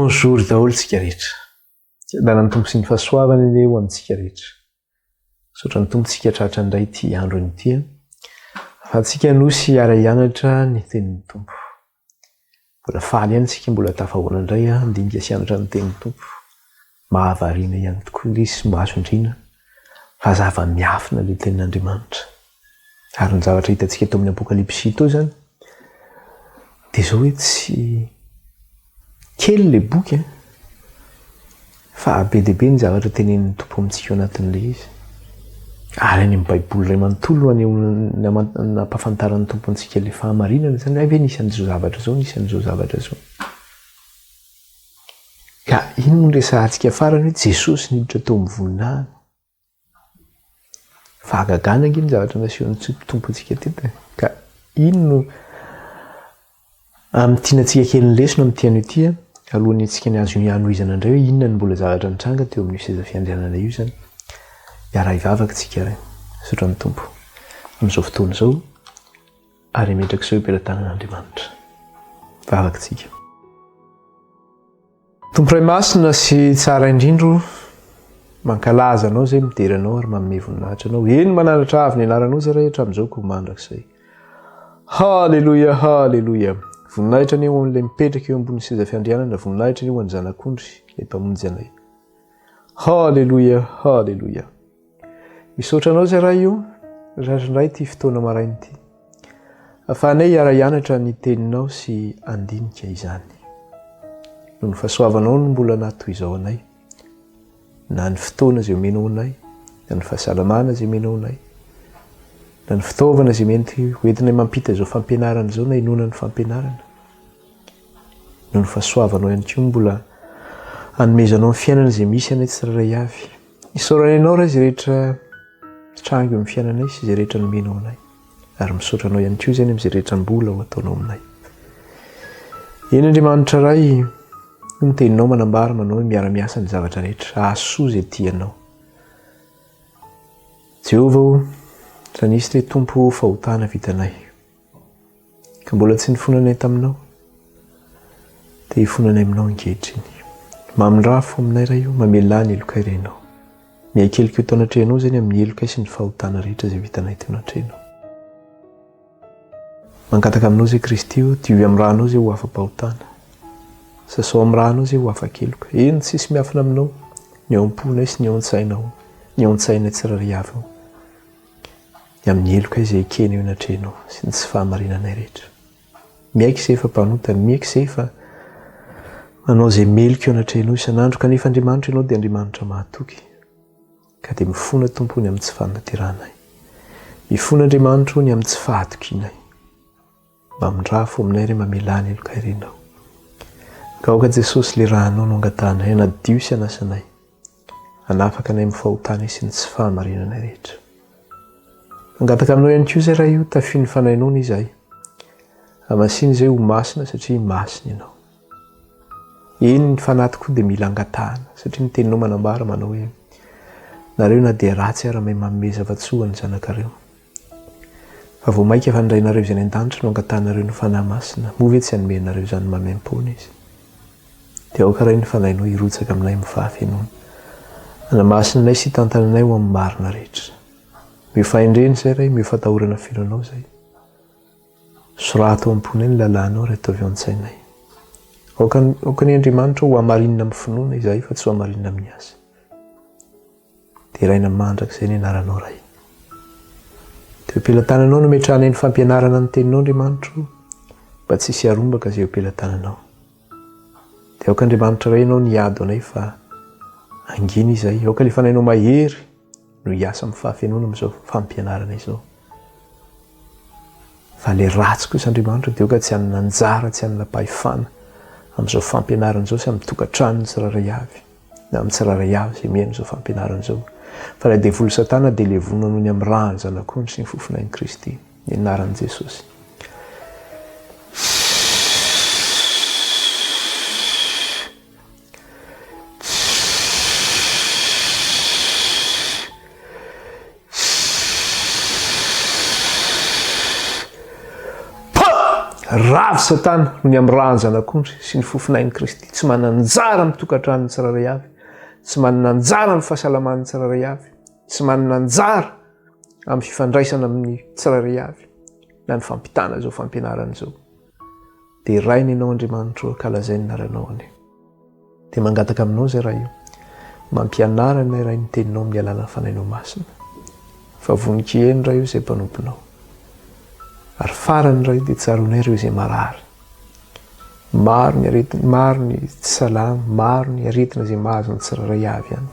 Bonjour daholo tsika rehetra. Danan'ny tompo sy ny fahasoavana ilay eo amintsika rehetra. Saotra ny tompontsika tratra indray ity andro ity. Fa tsika nosy hiara-hianatra ny tenin'ny tompo. Mbola faly ihany tsika mbola tafahoana indray andinika sy hianatra ny tenin'ny tompo. Mahavariana ihany tokoa ilay sy mahazo indrina. Fa zava-miafina ilay tenin'Andriamanitra. Ary ny zavatra hitantsika eto amin'ny Apokalypsy ito zany. Dia zao hoe tsy kely ilay boky fa be dia be ny zavatra tenenin'ny tompo amintsika anatin'ilay izy. Ary any amin'ny Baiboly iray manontolo no ampahafantaran'ny tompo antsika ilay fahamarinana zany hoe nisy an'izao zavatra zao, nisy an'izao zavatra zao. Ka ino no resahantsika farany hoe Jesosy niditra tao amin'ny voninahiny. Fa agagana ange ny zavatra nasehon'ny tompontsika teto. Ka ino no amin'ny tianantsika kely ny lesona amin'ny tiany ity alohan'ny antsika ny azo hanohizana indray hoe inona ny mbola zavatra nitranga teo amin'ny seza fiandrianana io zany. Iara hivavaka tsika ray, saotra ny tompo amin'izao fotoana izao ary metraka izao hipelan-tanan'Andriamanitra. Vavaka tsika. Tompo Ray masina sy tsara indrindro, mankalaza anao zay midera anao ary manome voninahitra anao. Eny mananatra avy ny anaranao zay rehetra amin'izao ko mandrakizay. Halleluja, halleluja. Voninahitra ny eo amin'ilay mipetraka eo ambony seza fiandrianana, voninahitra ny eo an'ny zanak'ondry ilay mpamonjy anay. Halleluja, halleluja. Misaotra anao zay raha io, ratrindray ity fotoana maraina ity. Ahafahanay hiara-hianatra ny teninao sy andinika izany. Noho ny fahasoavanao no mbola natoy izao anay. Na ny fotoana izay omenao anay, na ny fahasalamana izay omenao anay, na ny fitaovana izay mety hoentinay mampita izao fampianarana izao na inona ny fampianarana. Noho ny fahasoavanao ihany koa mbola hanomezanao ny fiainana izay misy anay tsirairay avy. Isaorana ianao raha izay rehetra trango eo amin'ny fiainanay sy izay rehetra nomenao anay. Ary misaotra anao ihany koa izany amin'izay rehetra mbola ho ataonao aminay. Eny Andriamanitra ray, ny teninao manambara manao hoe miara-miasa ny zavatra rehetra, ahasoa izay tianao. Jehovah, raha nisy ilay tompo fahotana vitanay, ka mbola tsy nifonanay taminao, dia hifonanay aminao ankehitriny. Mamindrafo aminay ray io, mamelà ny elokay renao. Mihaikeliko tao anatrehanao zany amin'ny elokay sy ny fahotana rehetra izay vitanay teo anatrehanao. Mankataka aminao zay Kristy io, diovy amin'ny ranao zay ho afa-pahotana. Sasao amin'ny ranao zay ho afa-keloka. Eny tsisy miafina aminao, ny ao am-ponay sy ny ao an-tsainao, ny ao an-tsainay tsirairay avy ao. Amin'ny eloka izay keny eo anatrehanao sy ny tsy fahamarinanay rehetra. Miaiky izay efa mpanotany, miaiky izay efa manao izay meloka eo anatrehanao isan'andro, kanefa Andriamanitra ianao dia Andriamanitra mahatoky. Ka dia mifona tompony amin'ny tsy fanateranay. Mifona Andriamanitra ny amin'ny tsy fahatokinay. Mamindrafo aminay ry mamelà ny elokay renao. Ka aoka Jesosy ilay rahanao no angatanay, anadio sy anasanay. Hanafaka anay amin'ny fahotana sy ny tsy fahamarinanay rehetra. Angataka aminao ihany koa izay raha io, tafiany fanahinao ny izay. Masina izay ho masina satria masina ianao. Eny ny fanahy koa dia mila angatahana satria ny teninao manambara manao hoe nareo na dia ratsy ary mahay manome zava-tsoa ny zanakareo. Fa vao maika fandrainareo izay ny an-danitra no angatahanareo ny fanahy masina, moa ve tsy hanomenareo izany mamem-pona izy. Dia aoka ray ny fanahinao hirotsaka aminay amin'ny fahafianoana. Anamasinanay sy tantananay ho amin'ny marina rehetra. Miofaindreny izay ray, miofatahorana filoanao izay. Soratra ao am-ponay ny lalànao ray atao avy ao an-tsainay. Aoka ny Andriamanitra ho hamarinina amin'ny finoana izay fa tsy ho hamarinina amin'ny asa. Dia raina mandrakizay ny anaranao ray. Dia ampelantananao no metrahanay ny fampianarana ny teninao Andriamanitra, mba tsy hisy harombaka izay ampelantananao. Dia aoka Andriamanitra ray ianao niady anay fa angina izay. Aoka ilay fanahinao mahery no hiasa amin'ny fahafianoana amin'izao fampianarana izao. Fa ilay ratsy kosa Andriamanitra dia aoka tsy hanana anjara, tsy hanana pahefana amin'izao fampianarana izao sy amin'ny tokantrano ny tsirairay avy. Na amin'ny tsirairay avy izay mihaino izao fampianarana izao. Fa ilay devolo Satana dia levona noho ny amin'ny rahany zanak'ondry sy ny fofonain'i Kristy. Ny anaran'i Jesosy. ravy satana no ny am'raha ny zanak'ondry sy ny fofinain'i Kristy. Tsy manana anjara amin'ny tokantranony tsirairay avy, tsy manana anjara amin'ny fahasalaman'ny tsirairay avy, tsy manana anjara amin'ny fifandraisana amin'ny tsirairay avy na ny fampitana zao fampianarana zao. Dia rainy ianao Andriamanitra kalazainy naranao any. Dia mangataka aminao zay raha io. Mampianarana iray ny teninao amin'ny alàna fanainao masina. Fa vonin-kiheny raha io izay mpanomponao. Ary farany raha io dia tsaronay ireo izay marary. Maro ny aretina, maro ny tsy salama, maro ny aretina izay mahazo ny tsirairay avy ihany.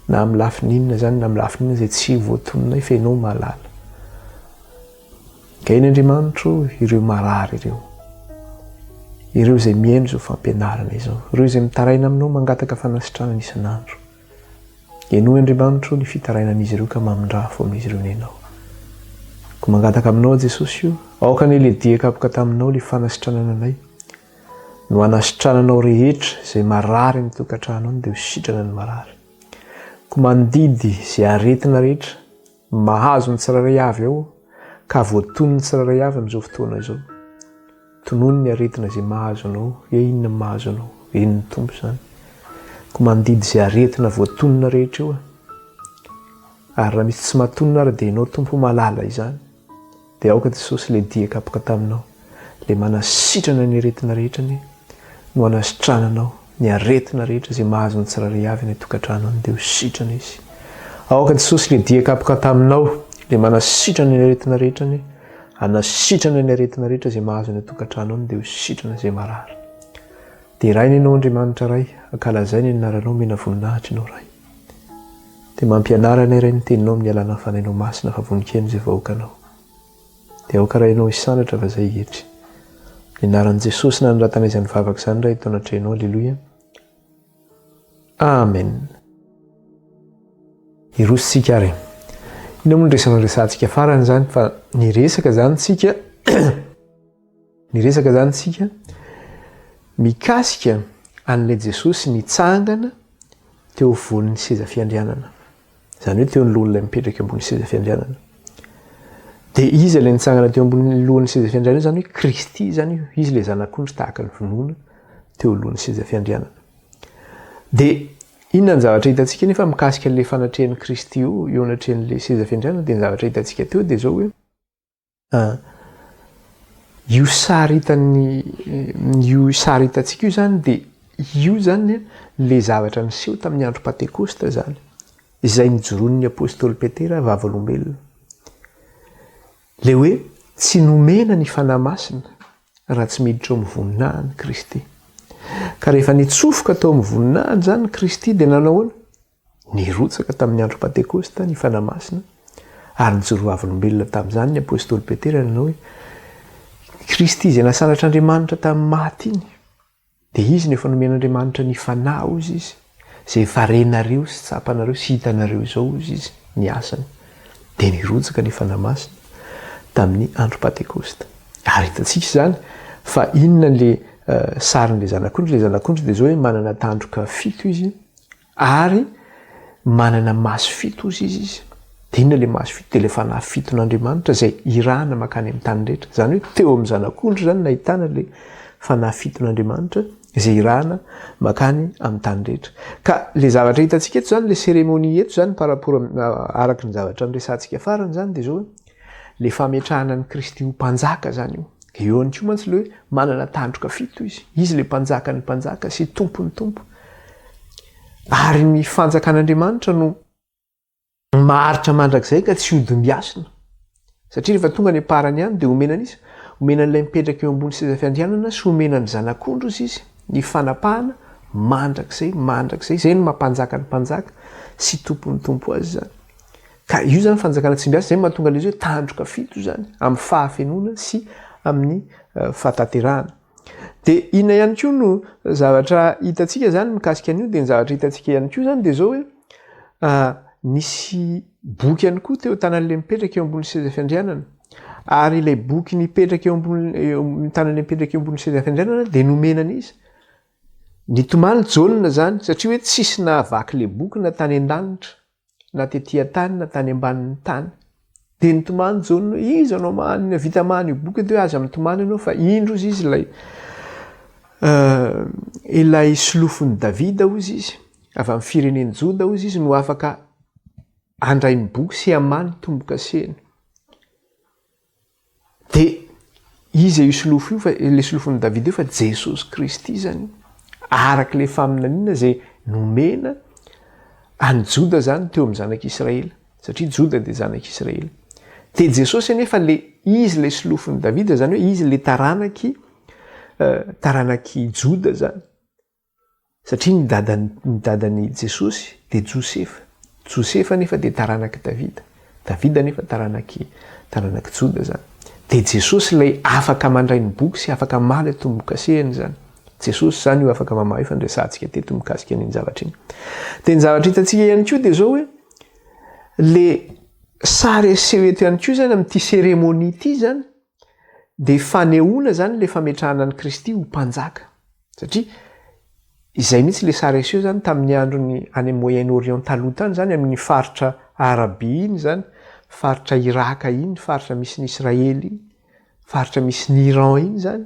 Na amin'ny lafininina zany, na amin'ny lafininina izay tsy voatononay fa ianao mahalala. Ka iny Andriamanitra ireo marary ireo. Ireo izay mihaino izao fampianarana izao. Ireo izay mitaraina aminao mangataka fanasitranana isan'andro. Ianao Andriamanitra ny fitarainan'izy ireo ka mamindraha fo amin'izy ireo ny ianao. Ko mangataka aminao Jesosy io, aoka ny le diakapoka taminao le fanasitranana anay. No anasitrananao rehetra izay marary ny tokantranao dia ho sitrana ny marary. Ko mandidy izay aretina rehetra mahazo ny tsirairay avy ao ka voatony ny tsirairay avy amin'izao fotoana izao. Tonono ny aretina izay mahazo anao, inona mahazo anao, inona tompo zany. Ko mandidy izay aretina voatonona rehetra io. Ary raha misy tsy mahatonona ary dia ianao tompo malala izany. Dia aoka Jesosy le diakapoka taminao, le manasitrana ny aretina rehetra ny no anasitrananao ny aretina rehetra izay mahazo ny tsirairay avy ny tokantranao dia ho sitrana izy. Aoka Jesosy le diakapoka taminao, le manasitrana ny aretina rehetra ny anasitrana ny aretina rehetra izay mahazo ny tokantranao dia ho sitrana izay marary. Dia rainy ianao Andriamanitra ray, ankalazainy ny anaranao mena voninahitra ianao ray. Dia mampianarana iray ny teninao amin'ny alàna fanainao masina fa vonin-kely izay vahoakanao. Dia aoka raha ianao isandratra fa zay hetra. Ny anaran'i Jesosy na nyratana izany vavaka izany raha itao anatrehanao, alleloia. Amen. Irositsika ary. Ina moa ny resantsika farany zany fa ny resaka zany tsika mikasika an'ilay Jesosy nitsangana teo volin'ny seza fiandrianana. Zany hoe teo ny lohan'ilay mipetraka ambony seza fiandrianana. Dia izy ilay nitsangana teo ambony lohan'ny seza fiandrianana zany hoe Kristy zany io. Izy ilay zanak'ondry tahaka ny vonoina teo lohan'ny seza fiandrianana. Dia inona ny zavatra hitantsika nefa mikasika an'ilay fanatrehan'i Kristy eo anatrehan'ilay seza fiandrianana dia ny zavatra hitantsika teo dia zao hoe io sary hitantsika io zany dia io zany le zavatra niseho tamin'ny andro Pentekosta zany. Izay nijoroan'ny apôstôly Petera vavolombelona. Le hoe tsy nomena ny fanahy masina raha tsy miditra ao amin'ny voninahiny Kristy. Ka rehefa nitsofoka tao amin'ny voninahiny zany Kristy dia nanao ahoana? Nirotsaka tamin'ny andro Pentekosta ny fanahy masina ary nijoro vavolombelona tamin'izany ny apôstôly Petera nanao hoe Kristy izay nasanatran'Andriamanitra tamin'ny maty iny dia izy no efa nomen'Andriamanitra ny fanahy ozy izy izay varenareo sy tsapanareo sy hitanareo izao ozy izy ny asany. Dia nirotsaka ny fanahy masina tamin'ny andro Pentekosta. Ary hitantsika zany fa inona le sarin'ilay zanak'ondry. Ilay zanak'ondry dia zao hoe manana tandroka 7 izy ary manana maso 7 izy. Dia inona le maso 7? Dia le fanahy 7n'Andriamanitra izay irahana makany amin'ny tany rehetra. Zany hoe teo amin'ny zanak'ondry zany nahitana le fanahy 7n'Andriamanitra izay irahana makany amin'ny tany rehetra. Ka le zavatra hitantsika eto zany le sérémonie eto zany par rapport araka ny zavatra niresantsika farany zany dia zao hoe le fametrahana ny Kristy ho mpanjaka zany io. Eo any koa mantsy le hoe manana tandroka 7 izy. Izy le mpanjaka ny mpanjaka sy tompony tompo. Ary ny fanjakan'Andriamanitra no maharitra mandrakizay ka tsy hodim-biasina. Satria rehefa tonga ny aparany ihany dia omenana izy. Omenan'ilay mipetraka eo ambony seza fiandrianana sy omenan'ny zanak'ondro izy ny fanapahana mandrakizay. Izay no mampanjaka ny mpanjaka sy tompony tompo azy zany. Ka io zany fanjakana tsy miasa izay mahatonga ilay izy hoe tandroka 7 zany amin'ny fahafenona sy amin'ny fahataterahana. Dia inona ihany koa no zavatra hitantsika zany mikasika an'io dia ny zavatra hitantsika ihany koa zany dia zao hoe nisy boky ihany koa teo tanan'ilay mipetraka eo ambony seza fiandrianana. Ary ilay boky nipetraka eo ambony tanan'ilay mipetraka eo ambony seza fiandrianana dia nomenana izy. Nitomany jaolina zany satria hoe tsisy nahavaky ilay boky na tany an-danitra na tetỳ tany na tany ambanin'ny tany. dia nitomany Jaune izy anao manina vita many io boky dia aza mitomany ianao fa indrozy izy ilay solofony Davida ozy izy avy amin'ny fireneny Joda ozy izy no afaka andray ny boky sy hamany tombo-kaseny. Dia izy io solofo io fa ilay solofony Davida io fa Jesosy Kristy zany araka ilay faminaniana izay nomena any Joda zany teo amin'ny zanak'Israely satria Joda dia zanak'Israely. Dia Jesosy anefa izy ilay solofony Davida zany hoe izy ilay taranaky Joda zany satria ny dadany Jesosy dia Josefa anefa dia taranaky Davida anefa taranaky Joda zany. Dia Jesosy ilay afaka mandray ny boky sy afaka maly tombo-kasehany zany. Jesosy zany io afaka mamahy fandraisantsika teto mikasika an'iny zavatra iny. Dia ny zavatra hitantsika ihany koa dia zao hoe le sary eseho eto ihany koa zany amin'ity seremonia ity zany dia fanehoana zany le fametrahana an'i Kristy ho mpanjaka. Satria izay mihitsy le sary eseho zany tamin'ny androny any Moyen-Orient taloha tany zany amin'ny faritra Arabia iny zany, faritra Iraka iny, faritra misy ny Israely, faritra misy ny Iran iny zany.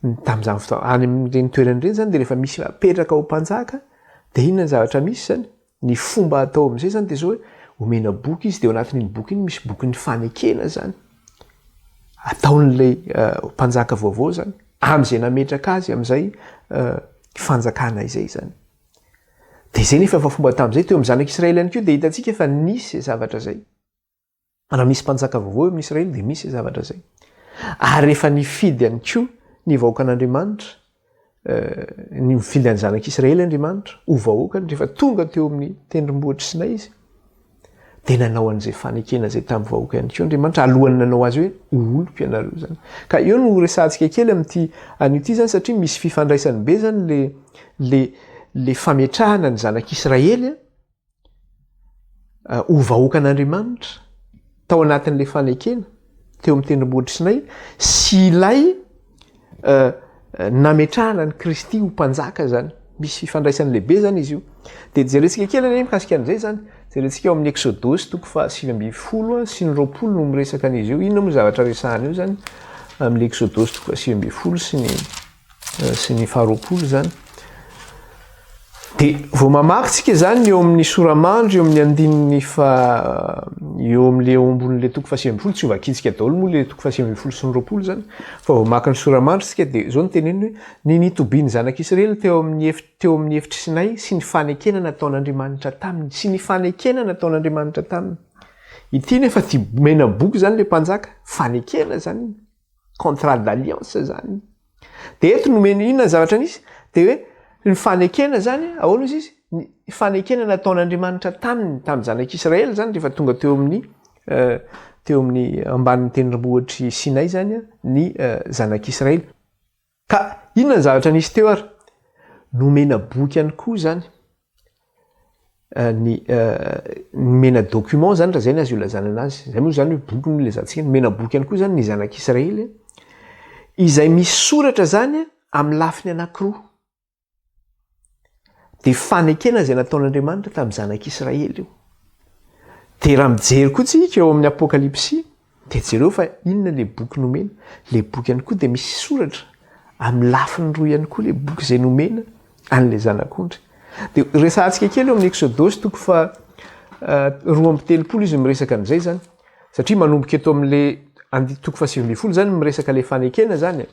Tamin'izany fotoana any amin'ireny toerana ireny zany dia rehefa misy apetraka ho mpanjaka dia inona ny zavatra misy zany ny fomba atao amin'izay zany dia zao hoe omena boky izy dia ao anatin'iny boky iny misy bokin'ny fanekena zany ataon'ilay mpanjaka vaovao zany amin'izay nametraka azy amin'izay fanjakana izay zany. Dia izay nefa efa fomba tamin'izay teo amin'ny zanak'Israely ihany koa dia hitantsika efa nisy zavatra zay. Raha misy mpanjaka vaovao amin'ny Israely dia misy zavatra zay. Ary rehefa nifidy ihany koa ny vahoakan'Andriamanitra, ny mifidy any zanak'Israely Andriamanitra ho vahoakany rehefa tonga teo amin'ny tendrombohitra Sinay izy dia nanao an'izay fanekena izay tamin'ny vahoaka ihany koa Andriamanitra alohany nanao azy hoe olompo ianareo zany. Ka eo no resantsika kely amin'ity an'ity zany satria misy fifandraisany be zany le fametrahana ny zanak'Israely ho vahoakan'Andriamanitra tao anatin'ilay fanekena teo amin'ny tendrombohitra Sinay sy ilay nametrahana ny Kristy ho mpanjaka zany. Misy fifandraisany lehibe zany izy io. Dia jerentsika kely anie mikasika an'izay zany jerentsika eo amin'ny Exodosy 7:20 sy 20 no miresaka an'izy io. Inona moa zavatra resahana io zany amin'ny Exodosy 7:20 sy ny 20 zany. Dia vao mamakytsika zany eo amin'ny soramandry eo amin'ny andininy eo amin'ilay eo ambonin'ilay 7:20 tsy ovakitsika daholo moa ilay 7:20 sy 20 zany fa vao maka ny soramandry tsika dia zao no teneniny hoe ny nitobiany zanak'Israely teo amin'ny efitra Sinay sy ny fanekena nataon'Andriamanitra taminy sy ny fanekena nataon'Andriamanitra taminy. Ity nefa ty mena boky zany le mpanjaka fanekena zany contrat d'alliance zany. Dia eto nomena inona zavatra nisy dia hoe ny fanekena zany ahoana izy ny fanekena nataon'Andriamanitra tamin'ny zanak'Israely zany rehefa tonga teo amin'ny ambanin'ny tendrombohitry Sinay zany ny zanak'Israely. Ka inona ny zavatra nisy teo ary nomena boky ihany koa zany ny mena document zany raha zay ny azy io lazana anazy. Zay moa zany hoe boky no ilazantsika. Mena boky ihany koa zany ny zanak'Israely izay misy soratra zany amin'ny lafiny anankiroa. Dia fanekena izay nataon'Andriamanitra tamin'ny zanak'Israely io. Dia raha mijery koa tsika eo amin'ny Apokalypsy dia jereo fa inona ilay boky nomena. Ilay boky ihany koa dia misy soratra amin'ny lafiny roa ihany koa ilay boky izay nomena an'ilay zanak'ondry. Dia resantsika kely eo amin'ny Exodosy 2:30 izy miresaka an'izay zany satria manomboka eto amin'ilay 7:20 zany miresaka ilay fanekena zany.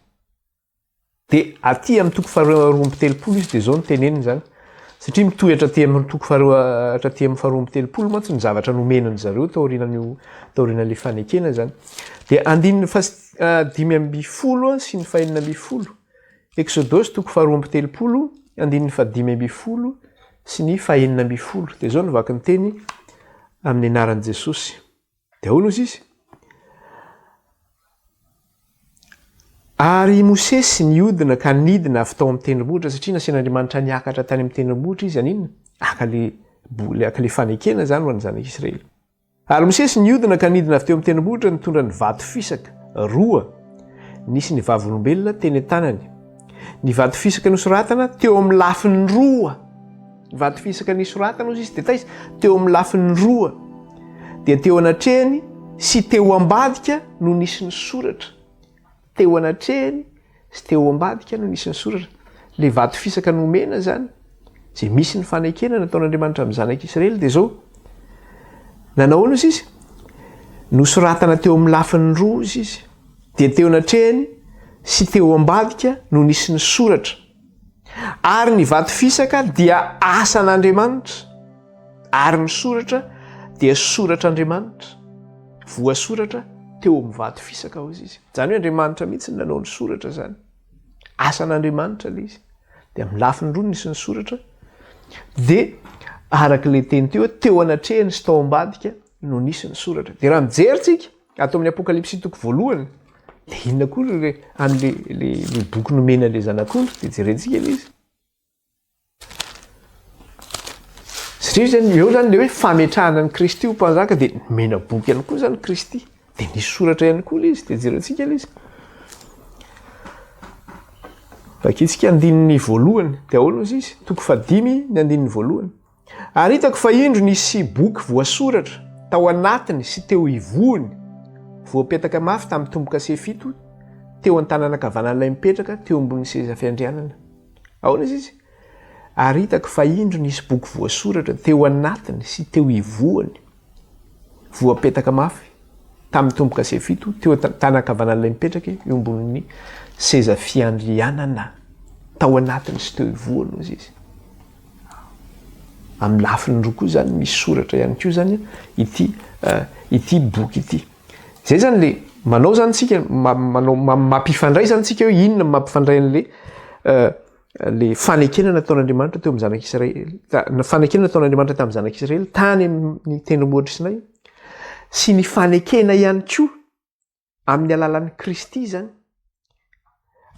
Dia aty amin'ny 2:30 izy dia zao no teneniny zany. Satria mitohy hatraty amin'ny 2:30 mantsy ny zavatra nomenany zareo taorian'ilay fanekena zany. Dia 5:20 sy ny 4:20. Exodosy 2:30, 5:20 sy ny 4:20. Dia zao no vaky ny teny amin'ny anaran'i Jesosy. Dia ahoana izy? Ary Mosesy niodina ka nidina avy tao amin'ny tendrombohitra satria nasian'Andriamanitra niakatra tany amin'ny tendrombohitra izy an'inona? Aka le fanekena zany ho an'ny zanak'Israely. Ary Mosesy niodina ka nidina avy teo amin'ny tendrombohitra nitondra ny vato fisaka roa nisy ny vavolombelona teny an-tanany. Ny vato fisaka nosoratana teo amin'ny lafiny roa. Ny vato fisaka nisoratana ozy izy dia taiza teo amin'ny lafiny roa. Dia teo anatrehany sy teo ambadika no nisy ny soratra. Teo anatrehany sy teo ambadika no nisy ny soratra. Le vato fisaka nomena zany zay misy ny fanekena nataon'Andriamanitra amin'ny zanak'Israely dia zao. Nanao izy izy nosoratana teo amin'ny lafiny roa izy. Dia teo anatrehany sy teo ambadika no nisy ny soratra. Ary ny vato fisaka dia asan'Andriamanitra. Ary ny soratra dia soratr'Andriamanitra. Voasoratra teo amin'ny vato fisaka ao izy. Zany hoe Andriamanitra mihitsy nanao ny soratra zany. Asan'Andriamanitra le izy. Dia amin'ny lafiny roa nisy ny soratra. Dia arak'ilay teny teo anatrehany sy tao ambadika no nisy ny soratra. Dia raha mijeritsika ato amin'ny Apokalypsy toko voalohany, dia inona koa le boky nomena le zanak'ondry dia jerentsika ilay izy. Satria zany eo zany le hoe fametrahana ny Kristy ho mpanjaka dia nomena boky ihany koa zany Kristy. Dia nisy soratra ihany koa ilay izy dia jerentsika ilay izy. Vakitsika andininy voalohany dia ahoana izy toko 5 ny andininy voalohany. Ary hitako fa indro nisy boky voasoratra tao anatiny sy teo ivoany voapetaka mafy tamin'ny tombo-kase 7 teo an-tanana ankavanan'ilay mipetraka teo ambony seza fiandrianana. Ahoana izy? Ary hitako fa indro nisy boky voasoratra teo anatiny sy teo ivoany voapetaka mafy tamin'ny tombo-kase 7 teo an-tanana ankavanan'ilay mipetraka eo ambony seza fiandrianana tao anatiny sy teo ivoany izy. Amin'ny lafiny roa koa zany misy soratra ihany koa zany ity boky ity. Zay zany le manao zany tsika mampifandray zany tsika hoe inona mampifandray le fanekena nataon'Andriamanitra teo amin'ny zanak'Israely. Ny fanekena nataon'Andriamanitra tamin'ny zanak'Israely tany amin'ny tendrombohitra Sinai sy ny fanekena ihany koa amin'ny alalan'ny Kristy zany.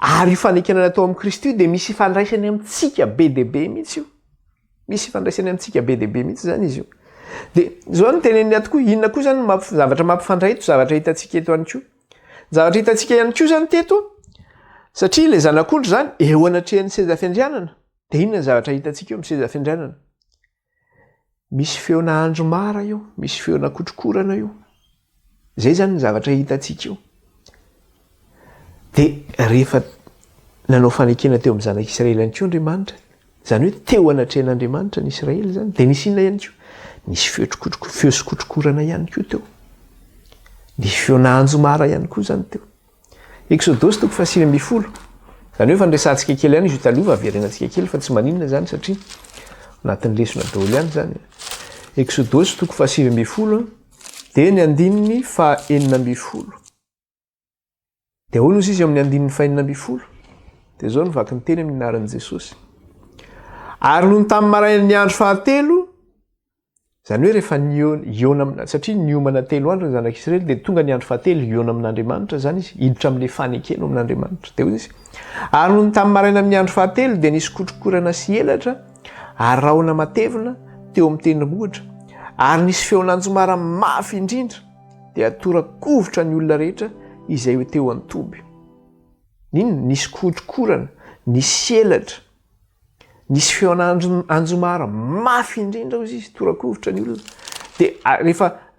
Ary io fanekena natao amin'ny Kristy dia misy ifandraisany amintsika be dia be mihitsy io. Misy ifandraisany amintsika be dia be mihitsy zany izy io. Dia zao ny teneniny ato koa inona koa zany zavatra mampifandray eto, zavatra hitantsika eto ihany koa. Zavatra hitantsika ihany koa zany teto satria ilay zanak'ondry zany eo anatrehan'ny seza fiandrianana. Dia inona ny zavatra hitantsika eo amin'ny seza fiandrianana? Misy feona andro mara eo, misy feona kotrokorana eo. Zay zany ny zavatra hitantsika eo. Dia rehefa nanao fanekena teo amin'ny zanak'Israely ihany koa Andriamanitra, zany hoe teo anatrehan'Andriamanitra ny Israely zany, dia nisy inona ihany koa? Nisy feo sy kotrokorana ihany koa teo. Nisy feona anjo mara ihany koa zany teo. Exodosy toko 5:10. Zany hoe fandresantsika kely ihany izy io taloha averenantsika kely fa tsy maninona zany satria anatin'ny lesona daholo ihany zany. Exodosy toko 5:10 dia ny andininy 9:. Dia ahoana izy amin'ny andininy 9:. Dia zao no vaky ny teny amin'ny anaran'i Jesosy. Ary noho tamin'ny marain'ny andro fahatelo, zany hoe rehefa niona satria niomana 3 andro ny zanak'Israely dia tonga ny andro fahatelo iona amin'Andriamanitra zany izy, hiditra amin'ilay fanekena amin'Andriamanitra. Dia hoy izy. Ary noho tamin'ny maraina amin'ny andro fahatelo dia nisy kotrokorana sy elatra ary rahona matevina teo amin'ny tendrombohitra. Ary nisy feon'anjomara mafy indrindra dia torakovitra ny olona rehetra izay teo an-tomby. Ninona? Nisy kotrokorana, nisy elatra, nisy feon'anjomara mafy indrindra hoy izy, torakovitra ny olona. Dia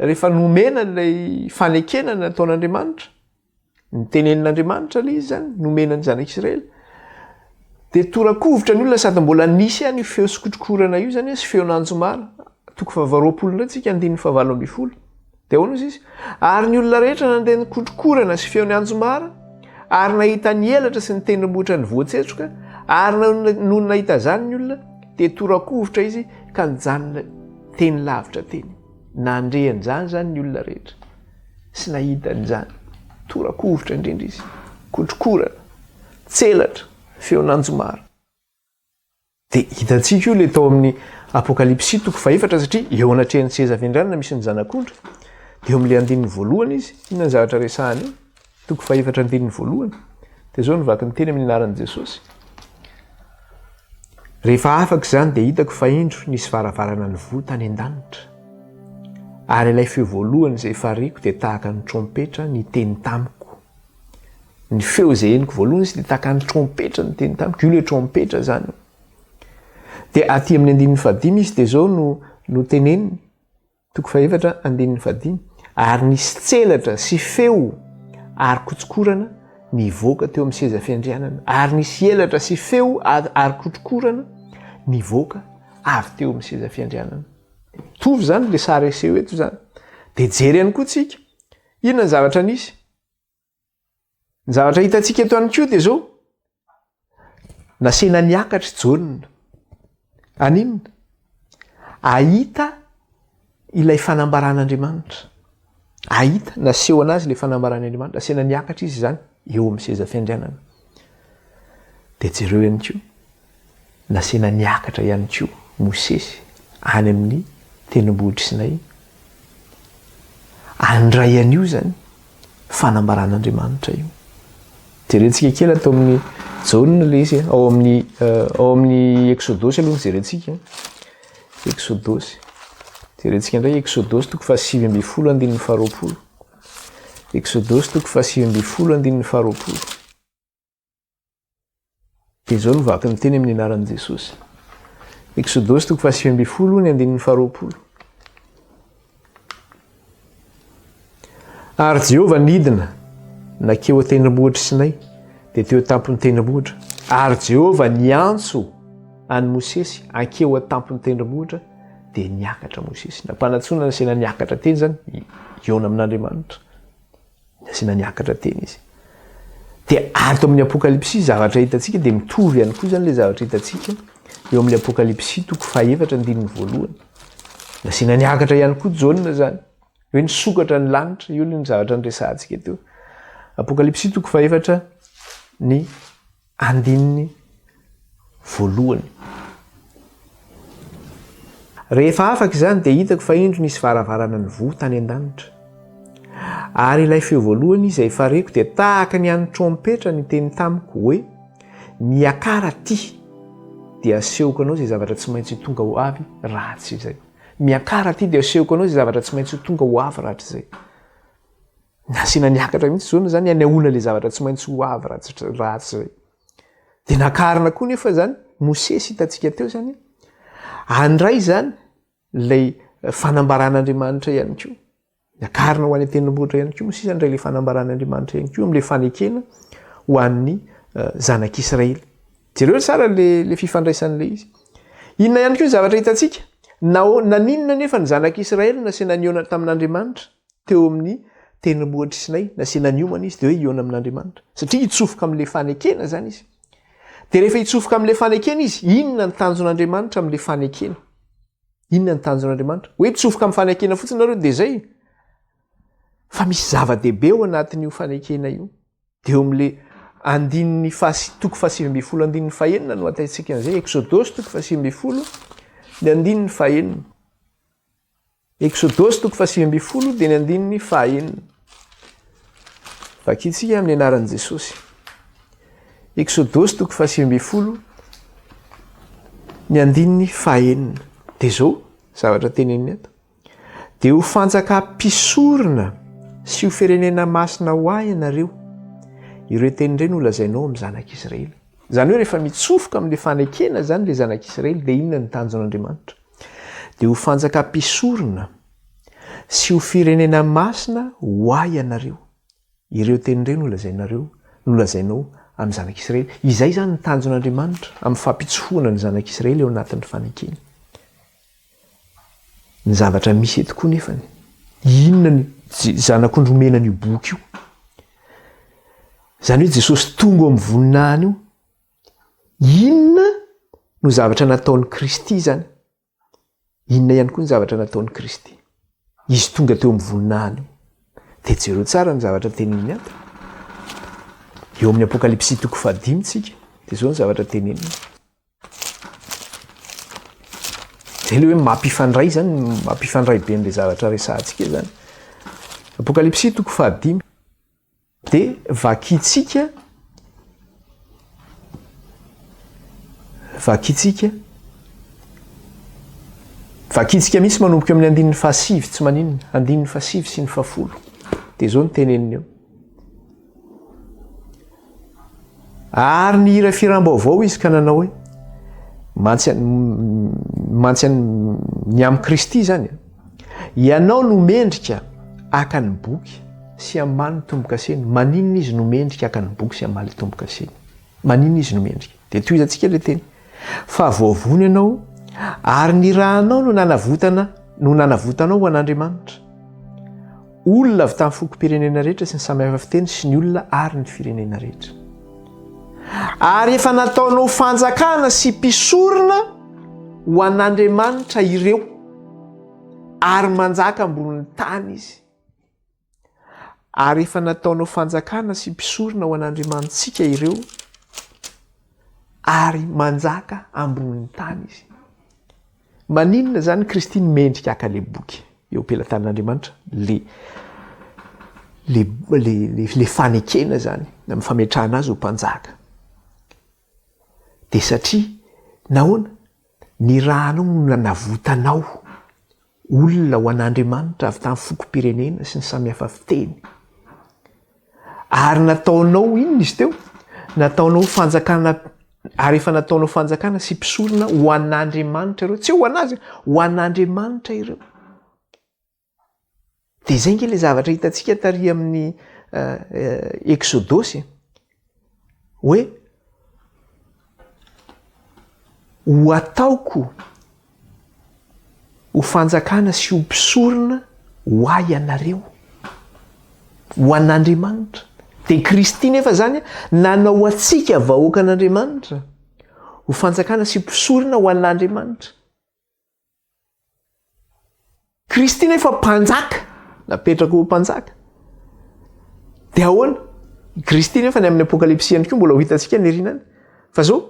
rehefa nomena ilay fanekena nataon'Andriamanitra, ny tenenin'Andriamanitra ilay izy zany, nomena ny zanak'Israely, dia torakovitra ny olona sady mbola nisy ihany io feo sy kotrokorana io zany sy feon'anjomara. Toko 20 ndraiky 9:20. Dia ahoana izy? Ary ny olona rehetra nandeha ny kotrokorana sy feon'ny anjomara, ary nahita ny elatra sy ny tendrombohitra ny voatsetroka, ary noho nahita zany ny olona dia torakovitra izy ka nijanona teny lavitra teny. Nandrehan'izany zany ny olona rehetra sy nahita n'izany. Torakovitra indrindra izy, kotrokorana, tselatra, feon'anjomara. Dia hitantsika io le tao amin'ny Apokalypsy toko 4 satria eo anatrehan'ny seza fiandrianana misy ny zanak'ondry. Dia eo amin'ilay andininy voalohany izy, inona ny zavatra resahany io? Toko 4 andininy voalohany. Dia zao no vaky ny teny amin'ny anaran'i Jesosy. Rehefa afaka izany dia hitako fa indro nisy varavarana ny voa tany an-danitra. Ary ilay feo voalohany izay fariko dia tahaka ny trompetra niteny tamiko. Ny feo izay henoko voalohany izy dia tahaka ny trompetra niteny tamiko. Io ilay trompetra zany. Dia aty amin'ny andininy 5 izy dia zao no teneniny. Toko 4 andininy 5. ary nisy tselatra sy feo ary kotsokorana nivoaka teo amin'ny seza fiandrianana, ary nisy elatra sy feo ary kotsokorana nivoaka avy teo amin'ny seza fiandrianana. Tovy zany le sary eseho eto zany. De jery ihany koa tsika, inona ny zavatra nisy? Ny zavatra hitantsika eto ihany koa dia zao, nasena niakatra Jaonina. Aninona? Ahita ilay fanambaran'Andriamanitra. Ahita, naseho anazy ilay fanambaran'Andriamanitra, nasena niakatra izy zany eo amin'ny seza fiandrianana. De jereo ihany koa, nasena niakatra ihany koa Mosesy any amin'ny tendrombohitra Sinai. Andray an'io zany fanambaran'Andriamanitra io. Jerentsika kely atao amin'ny Jaonina le izy, ao amin'ny Exodosy aloha jerentsika. Exodosy. Jerentsika indray Exodosy toko fahasivy amby folo andininy faharoapolo. Exodosy toko fahasivy amby folo andininy faharoapolo. De zao no vaky ny teny amin'ny anaran'i Jesosy. Exodosy toko fahasivy amby folo ny andininy faharoapolo. Ary Jehovah nidina nakeo an-tendrombohitra Sinai, de teo tampony tendrombohitra. Ary Jehovah niantso any Mosesy ankeo an-tampony tendrombohitra, de niakatra Mosesy. Nampanantsona nasena niakatra teny zany, iona amin'Andriamanitra. Nasena niakatra teny izy. De ato amin'ny Apokalypsy zavatra hitantsika de mitovy ihany koa zany le zavatra hitantsika eo amin'ny Apokalypsy toko 4:1. Nasena niakatra ihany koa Jaonina zany. Hoe nisokatra ny lanitra, io ny zavatra niresahantsika teo. Apokalypsy toko 4:1. Rehefa afaka izany dia hitako fa indro nisy varavarana ny voa tany an-danitra. Ary ilay feo voalohany izay fareko dia tahaka ny an'ny trompetra ny teny tamiko hoe miakara ty dia asehoko anao izay zavatra tsy maintsy tonga ho avy ratsy izay. Miakara ty dia asehoko anao izay zavatra tsy maintsy tonga ho avy ratsy izay. Nasina niakatra mihitsy zao zany anehoana le zavatra tsy maintsy ho avy ratsy izay. Dia nakarina koa nefa zany Mosesy hitantsika teo zany, andray zany ilay fanambaran'Andriamanitra ihany koa. Nakarina ho any an-tendrombohitra ihany koa Mosesy andray ilay fanambaran'Andriamanitra ihany koa amin'ilay fanekena ho an'ny zanak'Israely. Jereo tsara le fifandraisan'ilay izy. Inona ihany koa ny zavatra hitantsika? Naninona nefa ny zanak'Israely nasena niona tamin'Andriamanitra teo amin'ny tendrombohitra Sinai, nasena niomana izy dia hoe iona amin'Andriamanitra. Satria hitsofoka amin'ilay fanekena zany izy. Dia rehefa hitsofoka amin'ilay fanekena izy, inona ny tanjon'Andriamanitra amin'ilay fanekena? Inona ny tanjon'Andriamanitra? Hoe hitsofoka amin'ny fanekena fotsiny nareo dia zay. Fa misy zava-dehibe ao anatin'io fanekena io. Dia eo amin'ilay andininy toko 7:1 no ataitsika an'izay. Exodosy toko 7:1 dia andininy 1. Exodosy toko 7:1 dia ny andininy 1. Vakitsika amin'ny anaran'i Jesosy. Exodosy toko 7:1 ny andininy 1. Dia zao zavatra teneniny eto. Dia ho fanjaka mpisorona sy ho firenena masina ho ahy ianareo, ireo tenin'ireny holazainao amin'ny zanak'Israely. Zany hoe rehefa mitsofoka amin'ilay fanekena zany ilay zanak'Israely dia inona ny tanjon'Andriamanitra? Dia ho fanjaka mpisorona sy ho firenena masina ho ahy ianareo, ireo tenin'ireny holazainao amin'ny zanak'Israely. Izay zany ny tanjon'Andriamanitra amin'ny fampitsofoana ny zanak'Israely eo anatin'ny fanekena. Ny zavatra misy eto koa nefany, inona ny zanak'ondry omenany io boky io? Zany hoe Jesosy tonga amin'ny voninahiny io, inona no zavatra nataon'ny Kristy zany? Inona ihany koa ny zavatra nataon'ny Kristy? Izy tonga teo amin'ny voninahiny io. Dia jereo tsara ny zavatra teneniny ato. Eo amin'ny Apokalypsy toko 5 tsika, dia zao ny zavatra teneniny. Zay le hoe mampifandray zany, mampifandray be n'ilay zavatra resahantsika zany. Apokalypsy toko 5 dia vakitsika mihitsy manomboka amin'ny andininy 7 tsy maninona, andininy 7 sy ny 10. Dia zao ny teneniny eo. Ary ny hira firam-baovao izy ka nanao hoe mantsy ny amin'ny Kristy zany. Ianao no mendrika aka ny boky sy amaly ny tombo-kaseny, maninona izy no mendrika aka ny boky sy amaly tombo-kaseny? Maninona izy no mendrika? Dia tohizantsika ilay teny. Fa voavony ianao ary ny rahanao no nanavotanao ho an'Andriamanitra. Olona avy tamin'ny fokom-pirenena rehetra sy ny samihafa fiteny sy ny olona ary ny firenena rehetra. Ary efa nataonao fanjakana sy mpisorona ho an'Andriamanitra ireo ary manjaka ambonin'ny tany izy. Ary efa nataonao fanjakana sy mpisorona ho an'Andriamanitsika ireo ary manjaka ambonin'ny tany izy. Maninona zany Kristy mendrika aka le boky eo ampelantan'Andriamanitra, le fanekena zany amin'ny fametrahana azy ho mpanjaka. Dia satria nahoana ny rahanao no nanavotanao olona ho an'Andriamanitra avy tamin'ny fokom-pirenena sy ny samihafa fiteny. Ary nataonao inona izy teo? Nataonao fanjakana, ary efa nataonao fanjakana sy mpisorona ho an'Andriamanitra ireo. Tsy ho anazy, ho an'Andriamanitra ireo. Dia izay nge ilay zavatra hitantsika tary amin'ny Exodosy hoe ho ataoko ho fanjakana sy ho mpisorona ho ahy ianareo, ho an'Andriamanitra. Dia Kristy nefa zany nanao atsika vahoaka an'Andriamanitra ho fanjakana sy mpisorona ho an'Andriamanitra. Kristy nefa mpanjaka, napetraka ho mpanjaka. Dia ahoana? Kristy nefa ny amin'ny Apokalypsy ihany koa mbola ho hitantsika ny rinany. Fa zao